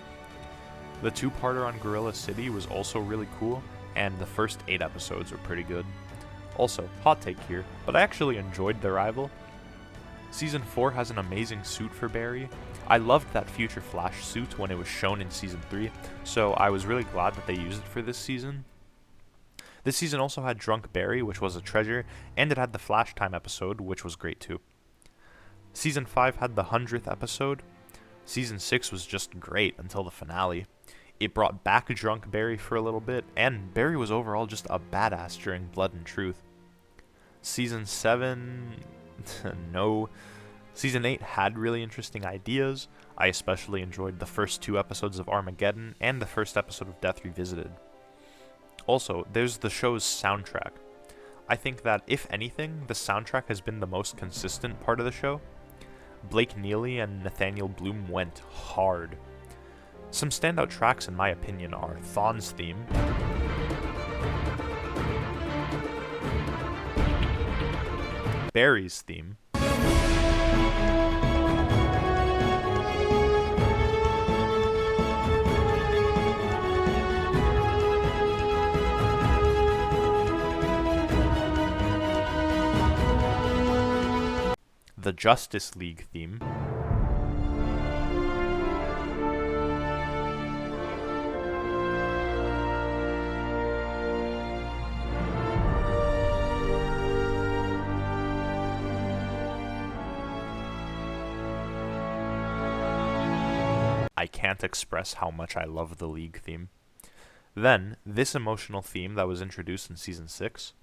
The two-parter on Gorilla City was also really cool, and the first 8 episodes were pretty good. Also, hot take here, but I actually enjoyed The Rival. Season 4 has an amazing suit for Barry. I loved that Future Flash suit when it was shown in Season 3, so I was really glad that they used it for this season. This season also had Drunk Barry, which was a treasure, and it had the Flash Time episode, which was great too. Season 5 had the 100th episode. Season 6 was just great until the finale. It brought back Drunk Barry for a little bit, and Barry was overall just a badass during Blood and Truth. Season 7... no. Season 8 had really interesting ideas. I especially enjoyed the first 2 episodes of Armageddon and the first episode of Death Revisited. Also, there's the show's soundtrack. I think that, if anything, the soundtrack has been the most consistent part of the show. Blake Neely and Nathaniel Bloom went hard. Some standout tracks in my opinion are Thawne's theme, Barry's theme, the Justice League theme, I can't express how much I love the League theme. Then, this emotional theme that was introduced in Season 6.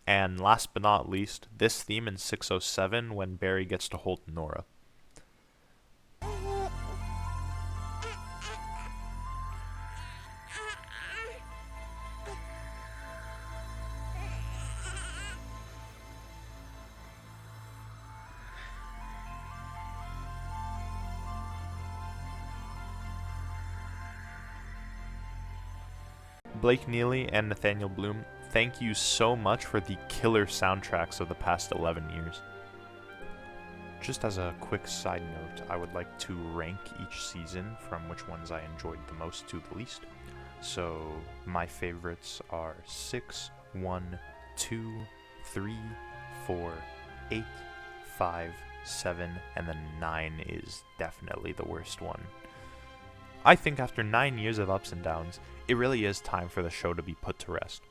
And last but not least, this theme in 607 when Barry gets to hold Nora. Blake Neely and Nathaniel Bloom, thank you so much for the killer soundtracks of the past 11 years. Just as a quick side note, I would like to rank each season from which ones I enjoyed the most to the least. So my favorites are 6, 1, 2, 3, 4, 8, 5, 7, and then 9 is definitely the worst one. I think after 9 years of ups and downs, it really is time for the show to be put to rest.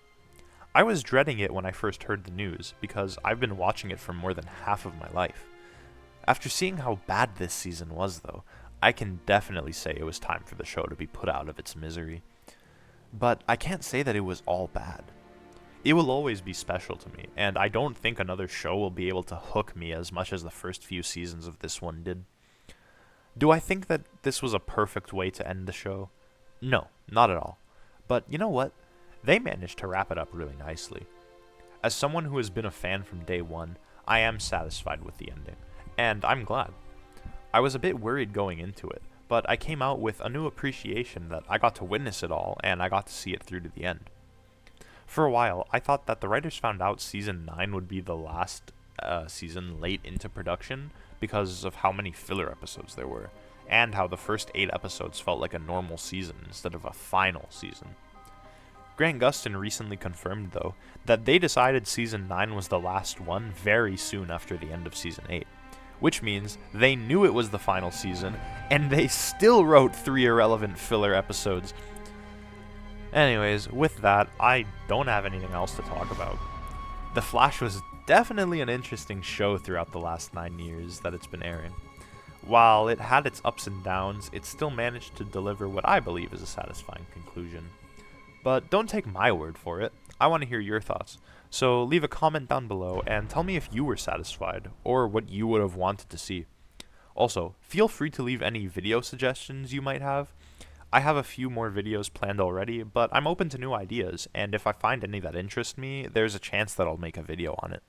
I was dreading it when I first heard the news, because I've been watching it for more than half of my life. After seeing how bad this season was, though, I can definitely say it was time for the show to be put out of its misery. But I can't say that it was all bad. It will always be special to me, and I don't think another show will be able to hook me as much as the first few seasons of this one did. Do I think that this was a perfect way to end the show? No, not at all. But you know what? They managed to wrap it up really nicely. As someone who has been a fan from day one, I am satisfied with the ending, and I'm glad. I was a bit worried going into it, but I came out with a new appreciation that I got to witness it all, and I got to see it through to the end. For a while, I thought that the writers found out Season 9 would be the last season late into production because of how many filler episodes there were, and how the first 8 episodes felt like a normal season instead of a final season. Grant Gustin recently confirmed, though, that they decided Season 9 was the last one very soon after the end of Season 8, which means they knew it was the final season, and they still wrote 3 irrelevant filler episodes. Anyways, with that, I don't have anything else to talk about. The Flash was definitely an interesting show throughout the last 9 years that it's been airing. While it had its ups and downs, it still managed to deliver what I believe is a satisfying conclusion. But don't take my word for it. I want to hear your thoughts. So leave a comment down below and tell me if you were satisfied or what you would have wanted to see. Also, feel free to leave any video suggestions you might have. I have a few more videos planned already, but I'm open to new ideas, and if I find any that interest me, there's a chance that I'll make a video on it.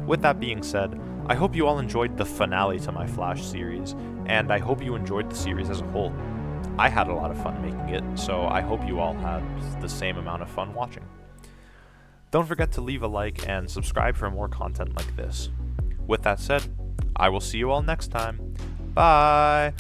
With that being said, I hope you all enjoyed the finale to my Flash series, and I hope you enjoyed the series as a whole. I had a lot of fun making it, so I hope you all had the same amount of fun watching. Don't forget to leave a like and subscribe for more content like this. With that said, I will see you all next time. Bye!